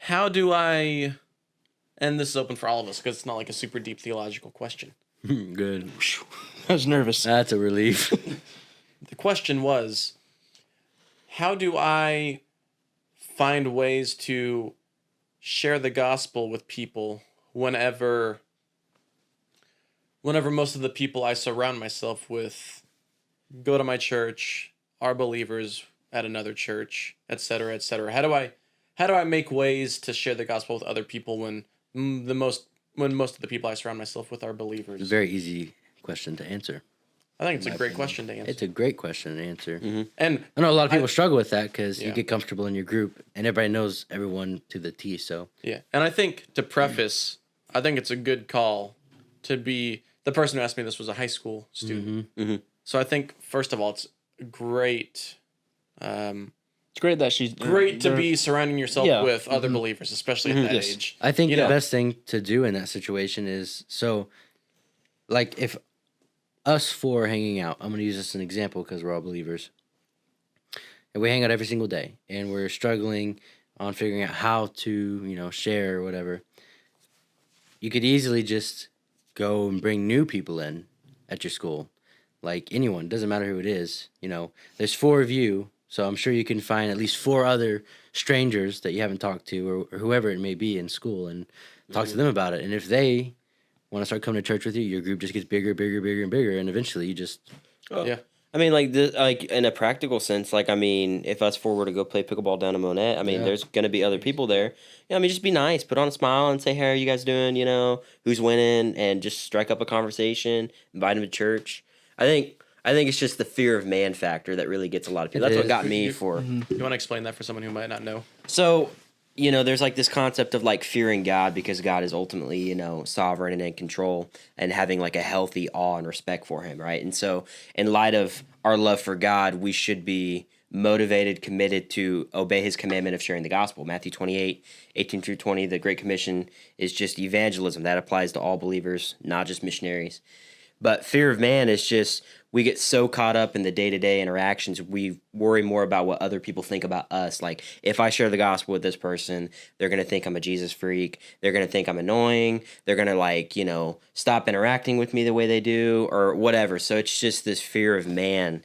how do I, and this is open for all of us because it's not like a super deep theological question. Good. I was nervous. That's a relief. The question was, how do I find ways to share the gospel with people whenever most of the people I surround myself with go to my church, are believers at another church, etc., etc. How do I make ways to share the gospel with other people when most of the people I surround myself with are believers? Very easy question to answer. I think it's a great question to answer. It's a great question to answer. And I know a lot of people struggle with that because Yeah. you get comfortable in your group and everybody knows everyone to the T. So yeah, and I think to preface, I think it's a good call to be the person who asked me this was a high school student. So I think first of all, it's great. It's great that she's Great to be surrounding yourself Yeah. with other believers, especially at that Yes. age. I think You the know. best thing to do in that situation is like if us four are hanging out, I'm going to use this as an example because we're all believers. And we hang out every single day and we're struggling on figuring out how to, share or whatever. You could easily just go and bring new people in at your school. Like anyone, doesn't matter who it is. There's 4 of you, so I'm sure you can find at least 4 other strangers that you haven't talked to or whoever it may be in school and talk to them about it. And if they want to start coming to church with you, your group just gets bigger, bigger, bigger, and bigger, and eventually you just Yeah. I mean, like in a practical sense, if us four were to go play pickleball down in Monette, there's gonna be other people there. Just be nice, put on a smile, and say, "Hey, how are you guys doing? Who's winning?" And just strike up a conversation, invite them to church. I think it's just the fear of man factor that really gets a lot of people. It That's what is. got me for. You want to explain that for someone who might not know? So, there's like this concept of like fearing God because God is ultimately, sovereign and in control, and having like a healthy awe and respect for him, right? And so, in light of our love for God, we should be motivated, committed to obey his commandment of sharing the gospel. Matthew 28:18-20, the Great Commission is just evangelism. That applies to all believers, not just missionaries. But fear of man is just, we get so caught up in the day-to-day interactions, we worry more about what other people think about us. Like, if I share the gospel with this person, they're going to think I'm a Jesus freak. They're going to think I'm annoying. They're going to, stop interacting with me the way they do or whatever. So it's just this fear of man,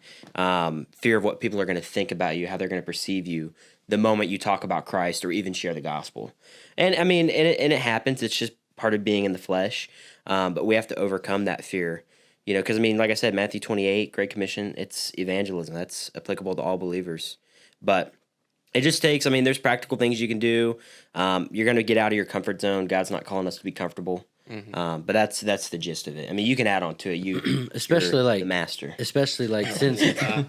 fear of what people are going to think about you, how they're going to perceive you the moment you talk about Christ or even share the gospel. And, it happens. It's just part of being in the flesh. But we have to overcome that fear, because like I said, Matthew 28, Great Commission, it's evangelism. That's applicable to all believers. But it just takes, there's practical things you can do. You're going to get out of your comfort zone. God's not calling us to be comfortable. But that's the gist of it. You can add on to it. You especially you're like the master. especially like since a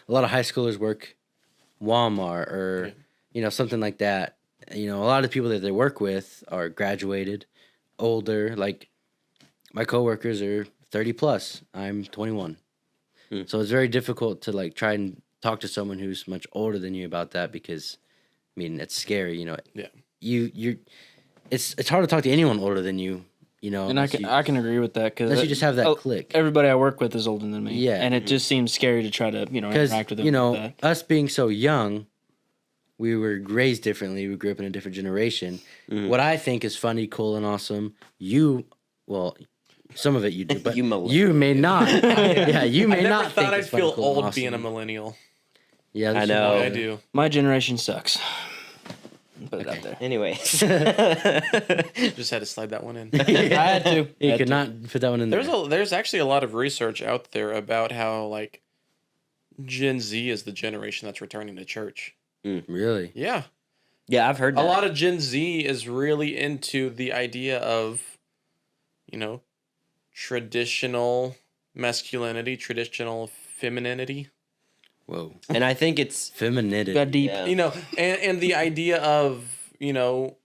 lot of high schoolers work Walmart or something like that. A lot of the people that they work with are graduated, older. Like my coworkers are 30 plus. I'm 21. So it's very difficult to like try and talk to someone who's much older than you about that because it's scary, Yeah. You it's hard to talk to anyone older than you, And I can agree with that because unless you just have that click. Everybody I work with is older than me. Yeah. And it just seems scary to try to Because interact with them. Like that. us being so young, we were raised differently. We grew up in a different generation. What I think is funny, cool, and awesome. Some of it you do, but you may not. Yeah, you may I never not thought think I'd it's funny, feel cool, and old awesome. being a millennial. Yeah, I know. I do. My generation sucks. Put it out there. Anyways, Just had to slide that one in. I had to. You could not put that one in there. There's actually a lot of research out there about how like Gen Z is the generation that's returning to church. Really? Yeah. yeah, I've heard that. A lot of Gen Z is really into the idea of, you know, traditional masculinity, traditional femininity. Whoa. And I think it's Femininity. Got deep. Yeah. You know, and the idea of, you know,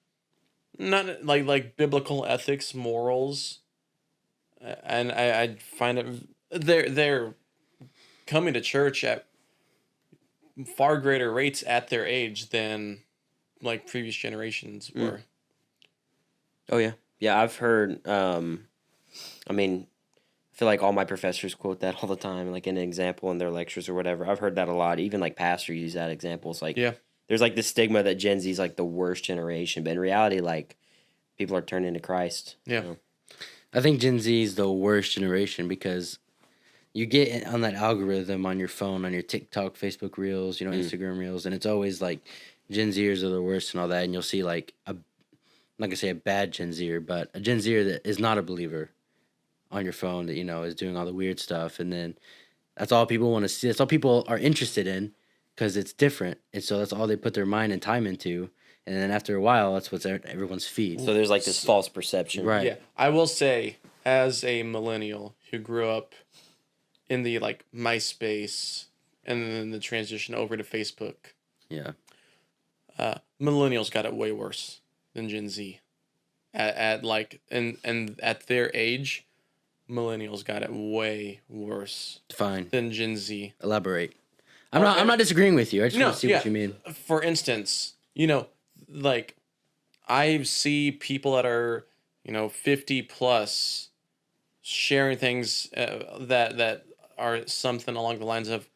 not like biblical ethics, morals, and I find it they're coming to church at far greater rates at their age than like previous generations were. Oh yeah, yeah. I've heard. I mean, I feel like all my professors quote that all the time, like an example in their lectures or whatever. I've heard that a lot. Even like pastors use that example. It's like, Yeah. there's like this stigma that Gen Z is like the worst generation, but in reality, like people are turning to Christ. Yeah. you know? I think Gen Z is the worst generation because you get on that algorithm on your phone, on your TikTok, Facebook Reels, Instagram Reels, and it's always like Gen Zers are the worst and all that. And you'll see like I'm not gonna say a bad Gen Zer, but a Gen Zer that is not a believer on your phone that is doing all the weird stuff, and then that's all people want to see. That's all people are interested in because it's different, and so that's all they put their mind and time into. And then after a while, that's what's everyone's feed. So there's like this false perception. Right. Yeah. I will say, as a millennial who grew up in the like MySpace and then the transition over to Facebook, Yeah. millennials got it way worse than Gen Z. At like and at their age, millennials got it way worse Fine. than Gen Z. Elaborate. I'm not disagreeing with you. I just want to see what you mean. For instance, like I see people that are 50 plus sharing things that are something along the lines of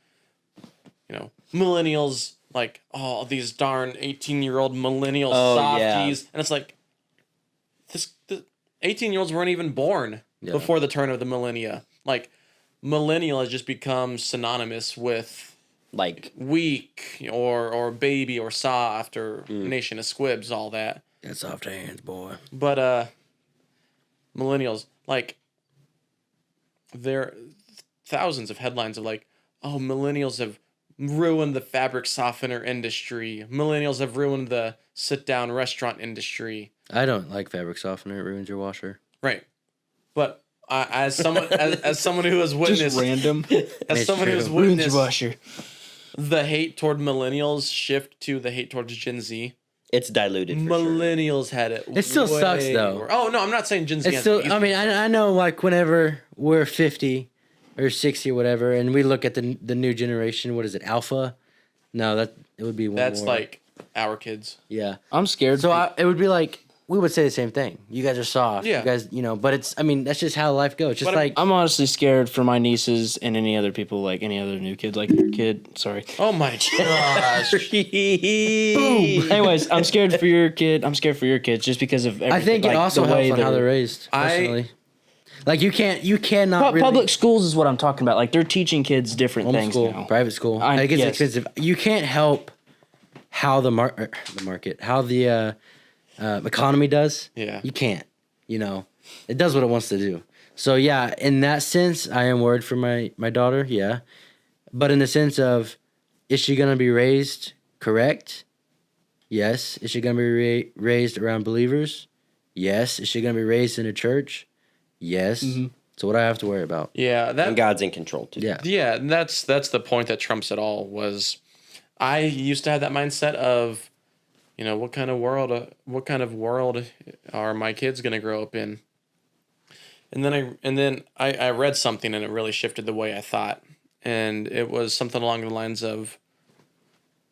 millennials, like, oh, these darn 18-year-old millennial softies, yeah. and it's like the 18-year-olds weren't even born Yeah. before the turn of the millennia. Like, millennial has just become synonymous with Like, weak or baby or soft or nation of squibs, all that. Got soft hands, boy. But millennials, like, there are thousands of headlines of like, oh, millennials have ruined the fabric softener industry. Millennials have ruined the sit-down restaurant industry. I don't like fabric softener. It ruins your washer. Right. But as someone as someone who has witnessed Just random. as It's someone who has true. Ruins your witnessed washer. the hate toward millennials shift to the hate towards Gen Z. it's diluted for sure. Millennials had it. It still sucks, way though. worse. Oh no, I'm not saying Gen Z. It's has still. it easy. I mean, I know. Like whenever we're 50 or 60 or whatever, and we look at the new generation. What is it? Alpha? No, it would be one That's more. like our kids. Yeah. I'm scared. So it would be like we would say the same thing. You guys are soft. Yeah. You guys, but it's. I mean, that's just how life goes. Just But like I'm honestly scared for my nieces and any other people, like any other new kids, like your kid. Sorry. Oh my gosh. Anyways, I'm scared for your kid. I'm scared for your kids just because of everything. I think it like, also the way helps on how they're- they're raised. Personally, like you cannot Pu- really, Public schools is what I'm talking about. Like they're teaching kids different things homeschool, now. private school. I- It gets yes. expensive. You can't help how the market, how the economy does. Yeah. You can't. It does what it wants to do. So yeah, in that sense, I am worried for my daughter. Yeah, but in the sense of, is she gonna be raised correct? Yes. Is she gonna be raised around believers? Yes. Is she gonna be raised in a church? Yes. So what do I have to worry about? Yeah, And that God's in control too. Yeah. yeah, and that's the point that trumps it all. Was I used to have that mindset of, what kind of world are my kids gonna grow up in? And then I read something and it really shifted the way I thought, and it was something along the lines of,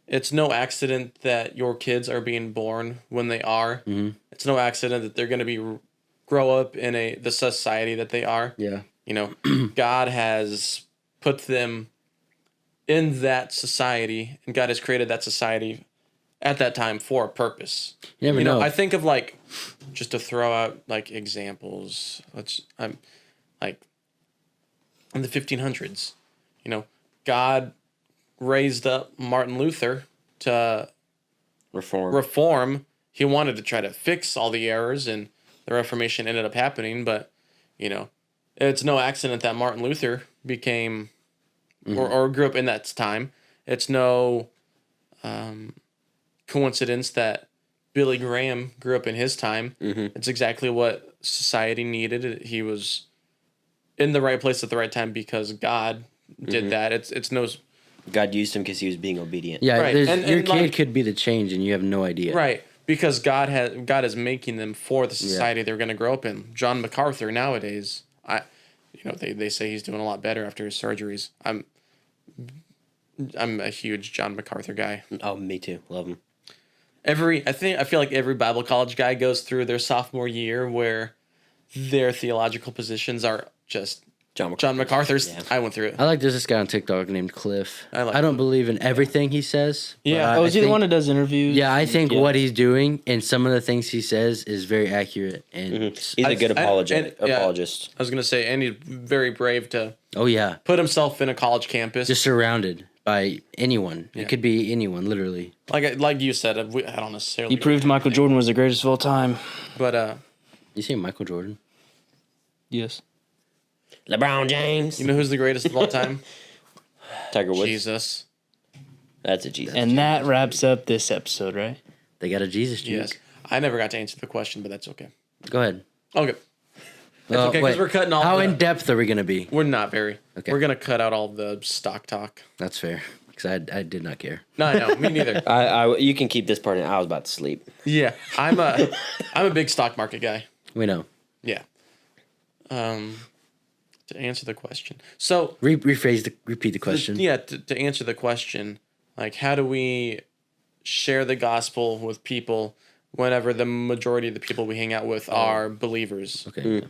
it's no accident that your kids are being born when they are. Mm-hmm. It's no accident that they're gonna grow up in the society that they are. Yeah. God has put them in that society, and God has created that society at that time for a purpose. You never know. I think of like, just to throw out like examples. I'm like in the 1500s, God raised up Martin Luther to reform. He wanted to try to fix all the errors, and the Reformation ended up happening. But, it's no accident that Martin Luther became or grew up in that time. It's no coincidence that Billy Graham grew up in his time. It's exactly what society needed. He was in the right place at the right time because God did that. It's no... God used him because he was being obedient. Yeah, Right. your kid could be the change, and you have no idea. Right, because God is making them for the society they're going to grow up in. John MacArthur nowadays, they say he's doing a lot better after his surgeries. I'm a huge John MacArthur guy. Oh, me too. Love him. I feel like every Bible college guy goes through their sophomore year where their theological positions are just John MacArthur's. Yeah. I went through it. There's this guy on TikTok named Cliff. I don't believe in everything he says. Yeah. but Oh, is he the one that does interviews? Yeah, I think what he's doing and some of the things he says is very accurate. And He's a good apologist. I was going to say, and he's very brave to oh yeah, put himself in a college campus. just surrounded by anyone. Yeah. It could be anyone, literally. Like you said, I don't necessarily. He proved Michael Jordan was the greatest of all time. But You see Michael Jordan? Yes. LeBron James. you know who's the greatest of all time? Tiger Woods. Jesus. That's a Jesus. And that wraps up this episode, right? They got a Jesus juke. Yes. I never got to answer the question, but that's okay. Go ahead. Okay. That's okay, because wait. we're cutting all How the... in depth are we gonna be? We're not very. Okay. We're going to cut out all the stock talk. That's fair. Because I did not care. No, I know. Me neither. You can keep this part in. I was about to sleep. Yeah. I'm a big stock market guy. We know. Yeah. To answer the question. So... Repeat the question. To answer the question, like, how do we share the gospel with people whenever the majority of the people we hang out with are believers? Okay.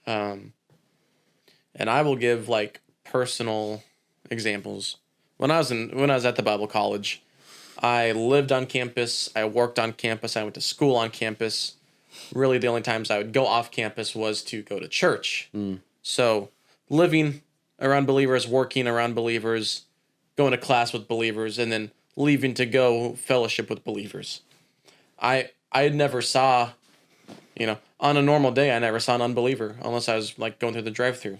And I will give like personal examples. When I was at the Bible college, I lived on campus, I worked on campus, I went to school on campus. Really, the only times I would go off campus was to go to church. So, living around believers, working around believers, going to class with believers, and then leaving to go fellowship with believers. I never saw, on a normal day, I never saw an unbeliever unless I was like going through the drive-thru.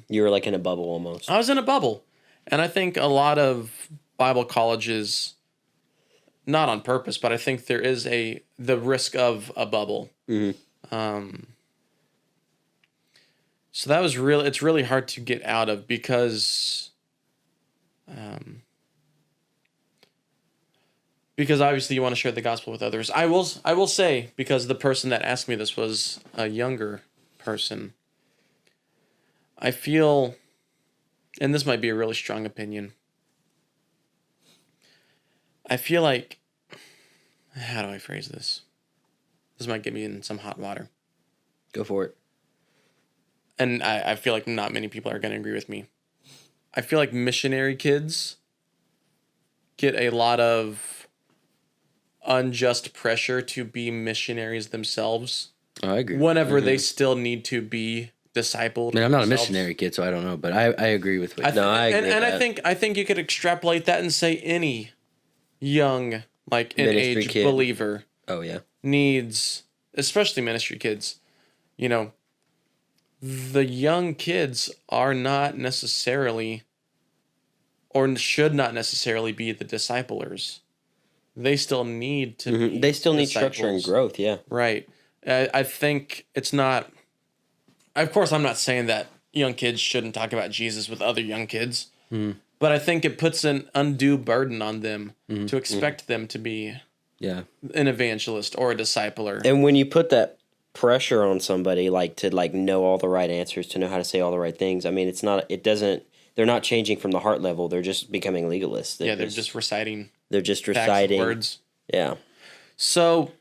You were like in a bubble almost. I was in a bubble. And I think a lot of Bible colleges, not on purpose, but I think there is the risk of a bubble. So that was it's really hard to get out of because obviously you want to share the gospel with others. I will say, because the person that asked me this was a younger person, I feel, and this might be a really strong opinion, I feel like, how do I phrase this? This might get me in some hot water. Go for it. And I feel like not many people are going to agree with me. I feel like missionary kids get a lot of unjust pressure to be missionaries themselves. Oh, I agree. Whenever they still need to be discipled. I mean, I'm not a themselves. missionary kid, so I don't know, but I agree with what I agree with and that. I think you could extrapolate that and say any young, like in Ministry age kid. believer Oh, yeah. needs, especially ministry kids, the young kids are not necessarily or should not necessarily be the disciplers. They still need to be They still need structure and disciples. growth, yeah. Right. I think it's not... Of course, I'm not saying that young kids shouldn't talk about Jesus with other young kids, but I think it puts an undue burden on them to expect them to be an evangelist or a discipler. And when you put that pressure on somebody, to know all the right answers, to know how to say all the right things, I mean, they're not changing from the heart level. They're just becoming legalists. They're just reciting They're just facts and reciting words. Yeah. So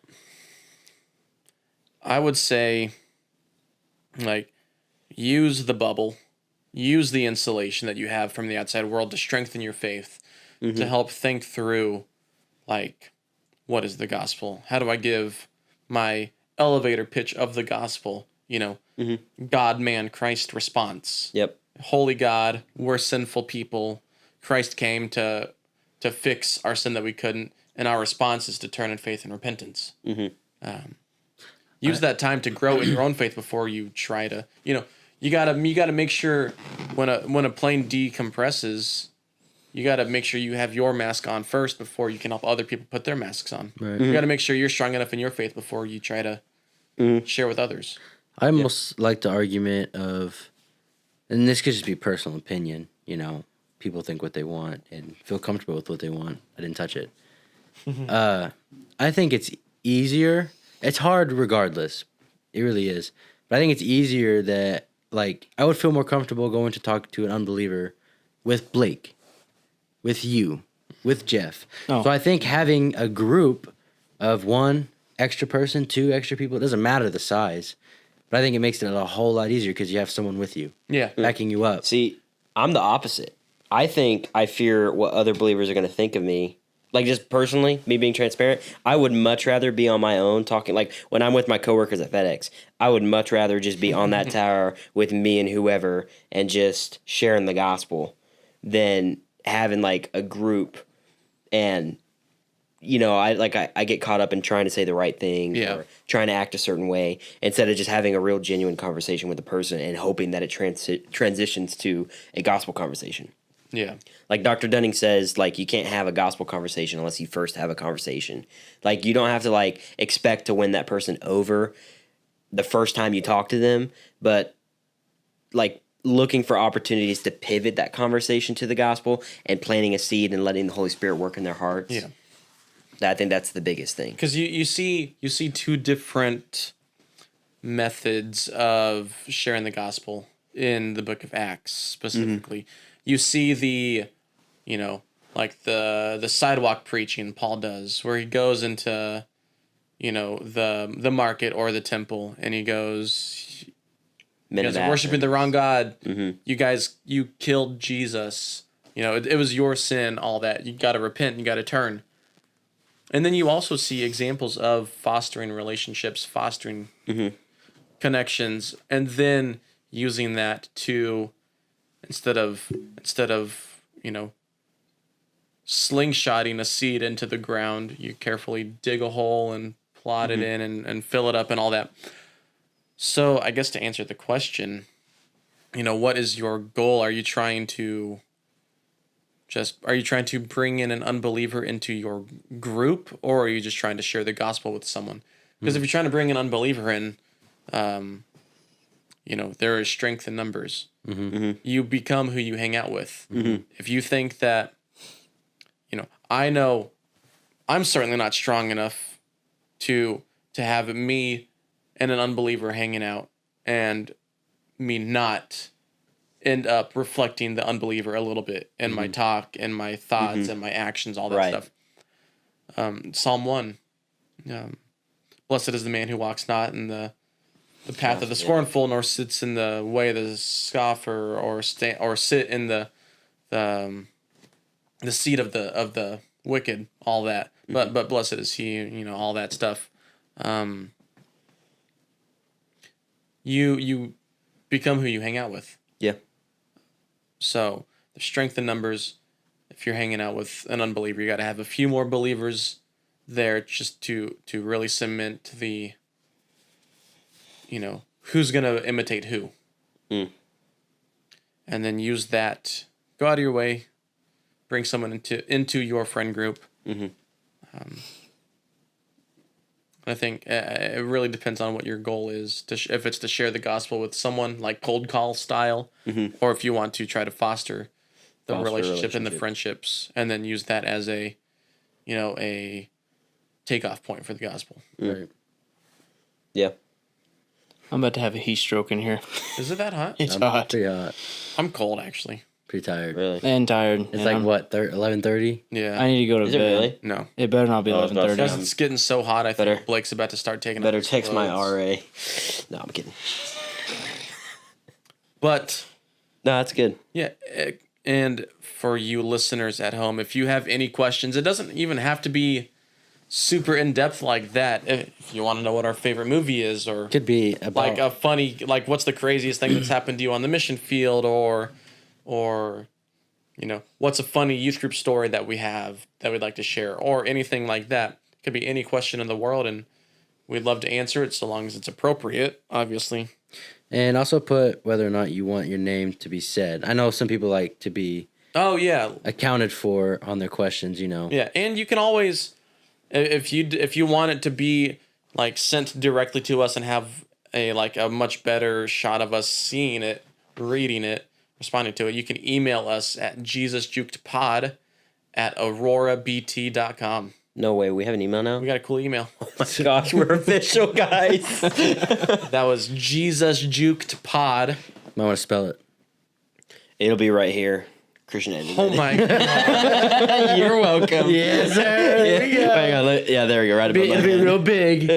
I would say, use the bubble, use the insulation that you have from the outside world to strengthen your faith, to help think through, what is the gospel? How do I give my elevator pitch of the gospel? God, man, Christ response. Yep. Holy God, we're sinful people. Christ came to to fix our sin that we couldn't, and our response is to turn in faith and repentance. Use that time to grow in your own faith before you try to, you gotta make sure when a plane decompresses, you gotta make sure you have your mask on first before you can help other people put their masks on. Right. You gotta make sure you're strong enough in your faith before you try to share with others. I almost like the argument of, and this could just be personal opinion, people think what they want and feel comfortable with what they want. I didn't touch it. I think it's easier. It's hard regardless. It really is. But I think it's easier that, like, I would feel more comfortable going to talk to an unbeliever with Blake, with you, with Jeff. Oh. So I think having a group of one extra person, two extra people, it doesn't matter the size. But I think it makes it a whole lot easier because you have someone with you. Yeah. Backing you up. See, I'm the opposite. I think I fear what other believers are going to think of me. Like, just personally, me being transparent, I would much rather be on my own talking. Like, when I'm with my coworkers at FedEx, I would much rather just be on that tower with me and whoever and just sharing the gospel than having, like, a group and, I get caught up in trying to say the right thing or trying to act a certain way instead of just having a real genuine conversation with the person and hoping that it transitions to a gospel conversation. Yeah. Like Dr. Dunning says, like, you can't have a gospel conversation unless you first have a conversation. Like, you don't have to, like, expect to win that person over the first time you talk to them, but, like, looking for opportunities to pivot that conversation to the gospel and planting a seed and letting the Holy Spirit work in their hearts. Yeah. I think that's the biggest thing. Because you see two different methods of sharing the gospel in the book of Acts specifically. You see the sidewalk preaching Paul does, where he goes into, the market or the temple, and he goes, you guys are worshiping the wrong God. You killed Jesus. It was your sin, all that. You got to repent. You got to turn. And then you also see examples of fostering relationships, fostering connections, and then using that to, instead of slingshotting a seed into the ground, you carefully dig a hole and plot it in and fill it up and all that. So I guess to answer the question, what is your goal? Are you trying to bring in an unbeliever into your group, or are you just trying to share the gospel with someone? Because if you're trying to bring an unbeliever in, there is strength in numbers. You become who you hang out with. If you think that, I know I'm certainly not strong enough to have me and an unbeliever hanging out and me not end up reflecting the unbeliever a little bit in my talk and my thoughts and my actions, all that stuff. Psalm 1, blessed is the man who walks not in the path of the scornful, nor sits in the way of the scoffer, or sit in the seat of the wicked, all that. But blessed is he, all that stuff. You become who you hang out with. Yeah. So the strength in numbers. If you're hanging out with an unbeliever, you got to have a few more believers there just to really cement the, who's going to imitate who. And then use that, go out of your way, bring someone into your friend group. I think it really depends on what your goal is. If it's to share the gospel with someone, like cold call style, or if you want to try to foster the relationship and the friendships, and then use that as a takeoff point for the gospel. Right. Yeah. I'm about to have a heat stroke in here. Is it that hot? It's hot. Pretty hot. I'm cold, actually. Pretty tired. Really? And tired. It's like what, 11:30? Yeah. I need to go to Is it bed. really? No. It better not be Oh, I was about to 11:30. Because it's getting so hot, I think Better- Blake's about to start taking Better off his text my clothes. RA. No, I'm kidding. But No, that's good. yeah, and for you listeners at home, if you have any questions, it doesn't even have to be super in depth like that. If you want to know what our favorite movie is, or Could be about like a funny, like what's the craziest thing that's happened to you on the mission field, or what's a funny youth group story that we have that we'd like to share, or anything like that. It could be any question in the world, and we'd love to answer it so long as it's appropriate, obviously. And also put whether or not you want your name to be said. I know some people like to be accounted for on their questions, Yeah, and you can always, if you want it to be like sent directly to us and have a much better shot of us seeing it, reading it, responding to it, you can email us at JesusJukedPod@aurorabt.com. No way, we have an email now? We got a cool email. Oh my gosh, we're official, guys. That was JesusJukedPod. Might want to spell it. It'll be right here. Christian edited Oh it. my God. You're welcome. Yes, sir. There we go. Hang on, there we go. Right above my It'll be head. real big.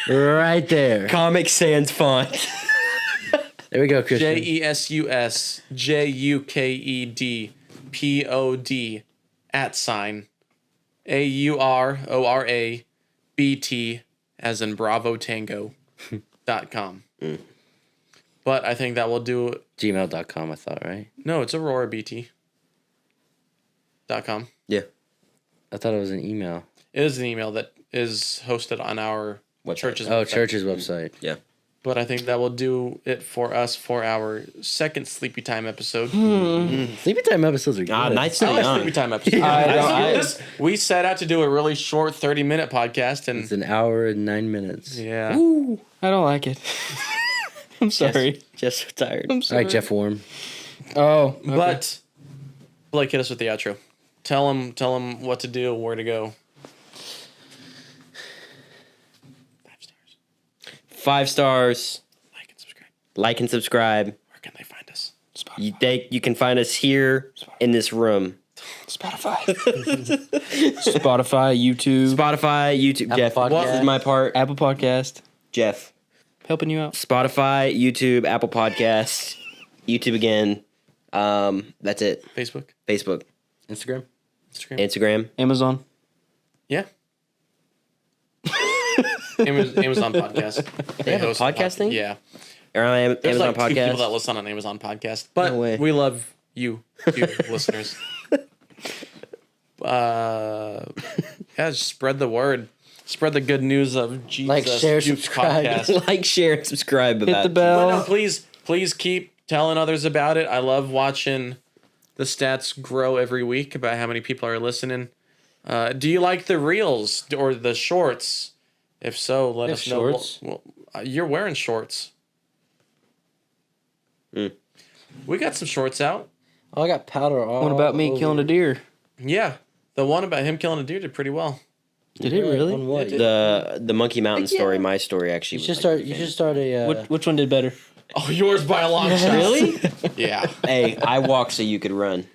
Right there. Comic Sans font. There we go, Christian. JesusJukedPod @AURORABT as in Bravo Tango.com. But I think that will do. Gmail.com, I thought, right? No, it's AuroraBT.com. Yeah. I thought it was an email. It is an email that is hosted on our Website. church's Oh, website. church's website. Yeah. But I think that will do it for us for our second Sleepy Time episode. Sleepy time episodes are good. Nice I to be like on. Sleepy Time episode. We set out to do a really short 30-minute podcast, and It's an hour and 9 minutes. yeah. Ooh, I don't like it. I'm sorry. Just so tired. I'm All sorry. right, Jeff Warm. Oh, okay. But Blake, hit us with the outro. Tell him what to do, where to go. 5 stars. Like and subscribe. Like and subscribe. Where can they find us? You can find us here in this room. Spotify. Spotify, YouTube, Spotify, YouTube. Apple Jeff, Podcast. this is my part. Apple Podcast. Jeff. Helping you out. Spotify, YouTube, Apple Podcasts, YouTube again. That's it. Facebook, Facebook, Instagram. Instagram. Amazon. Yeah. Amazon Podcast. They have a host podcast thing? Yeah. Or There's Amazon like 2 people that Podcast. listen on Amazon Podcast, but No way. we love you listeners. Just spread the word. Spread the good news of Jesus. Like, share, Juked subscribe. Podcast. Like, share, and subscribe. Hit about the But bell. no, please keep telling others about it. I love watching the stats grow every week about how many people are listening. Do you like the reels or the shorts? If so, let us know. shorts? Well, you're wearing shorts. We got some shorts out. Oh, I got powder all What about me over. killing a deer? Yeah, the one about him killing a deer did pretty well. Did it really? On what? the Monkey Mountain story. My story actually. You was should like start. You should start a. Which one did better? Oh, yours by a long shot. Really? Yeah, Hey, I walk so you could run.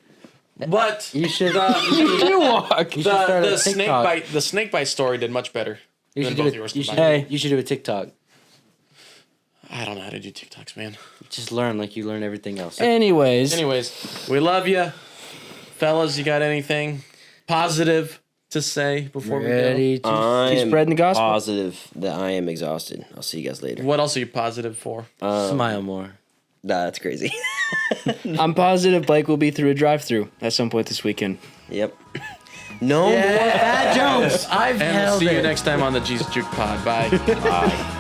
but You should. You walk. You should start the a snake TikTok. bite. The snake bite story did much better You than should do both it. yours You should. combined. Hey. You should do a TikTok. I don't know how to do TikToks, man. Just learn like you learn everything else. Anyways, Anyways, we love you, fellas. You got anything positive to say before we Ready to I keep am spreading the gospel. positive that I am exhausted. I'll see you guys later. go? What else are you positive for? smile more. Nah, that's crazy. I'm positive Blake will be through a drive-through at some point this weekend. Yep. No more bad jokes. I've And we'll held see you it. next time on the Jesus Juke Pod. Bye. Bye.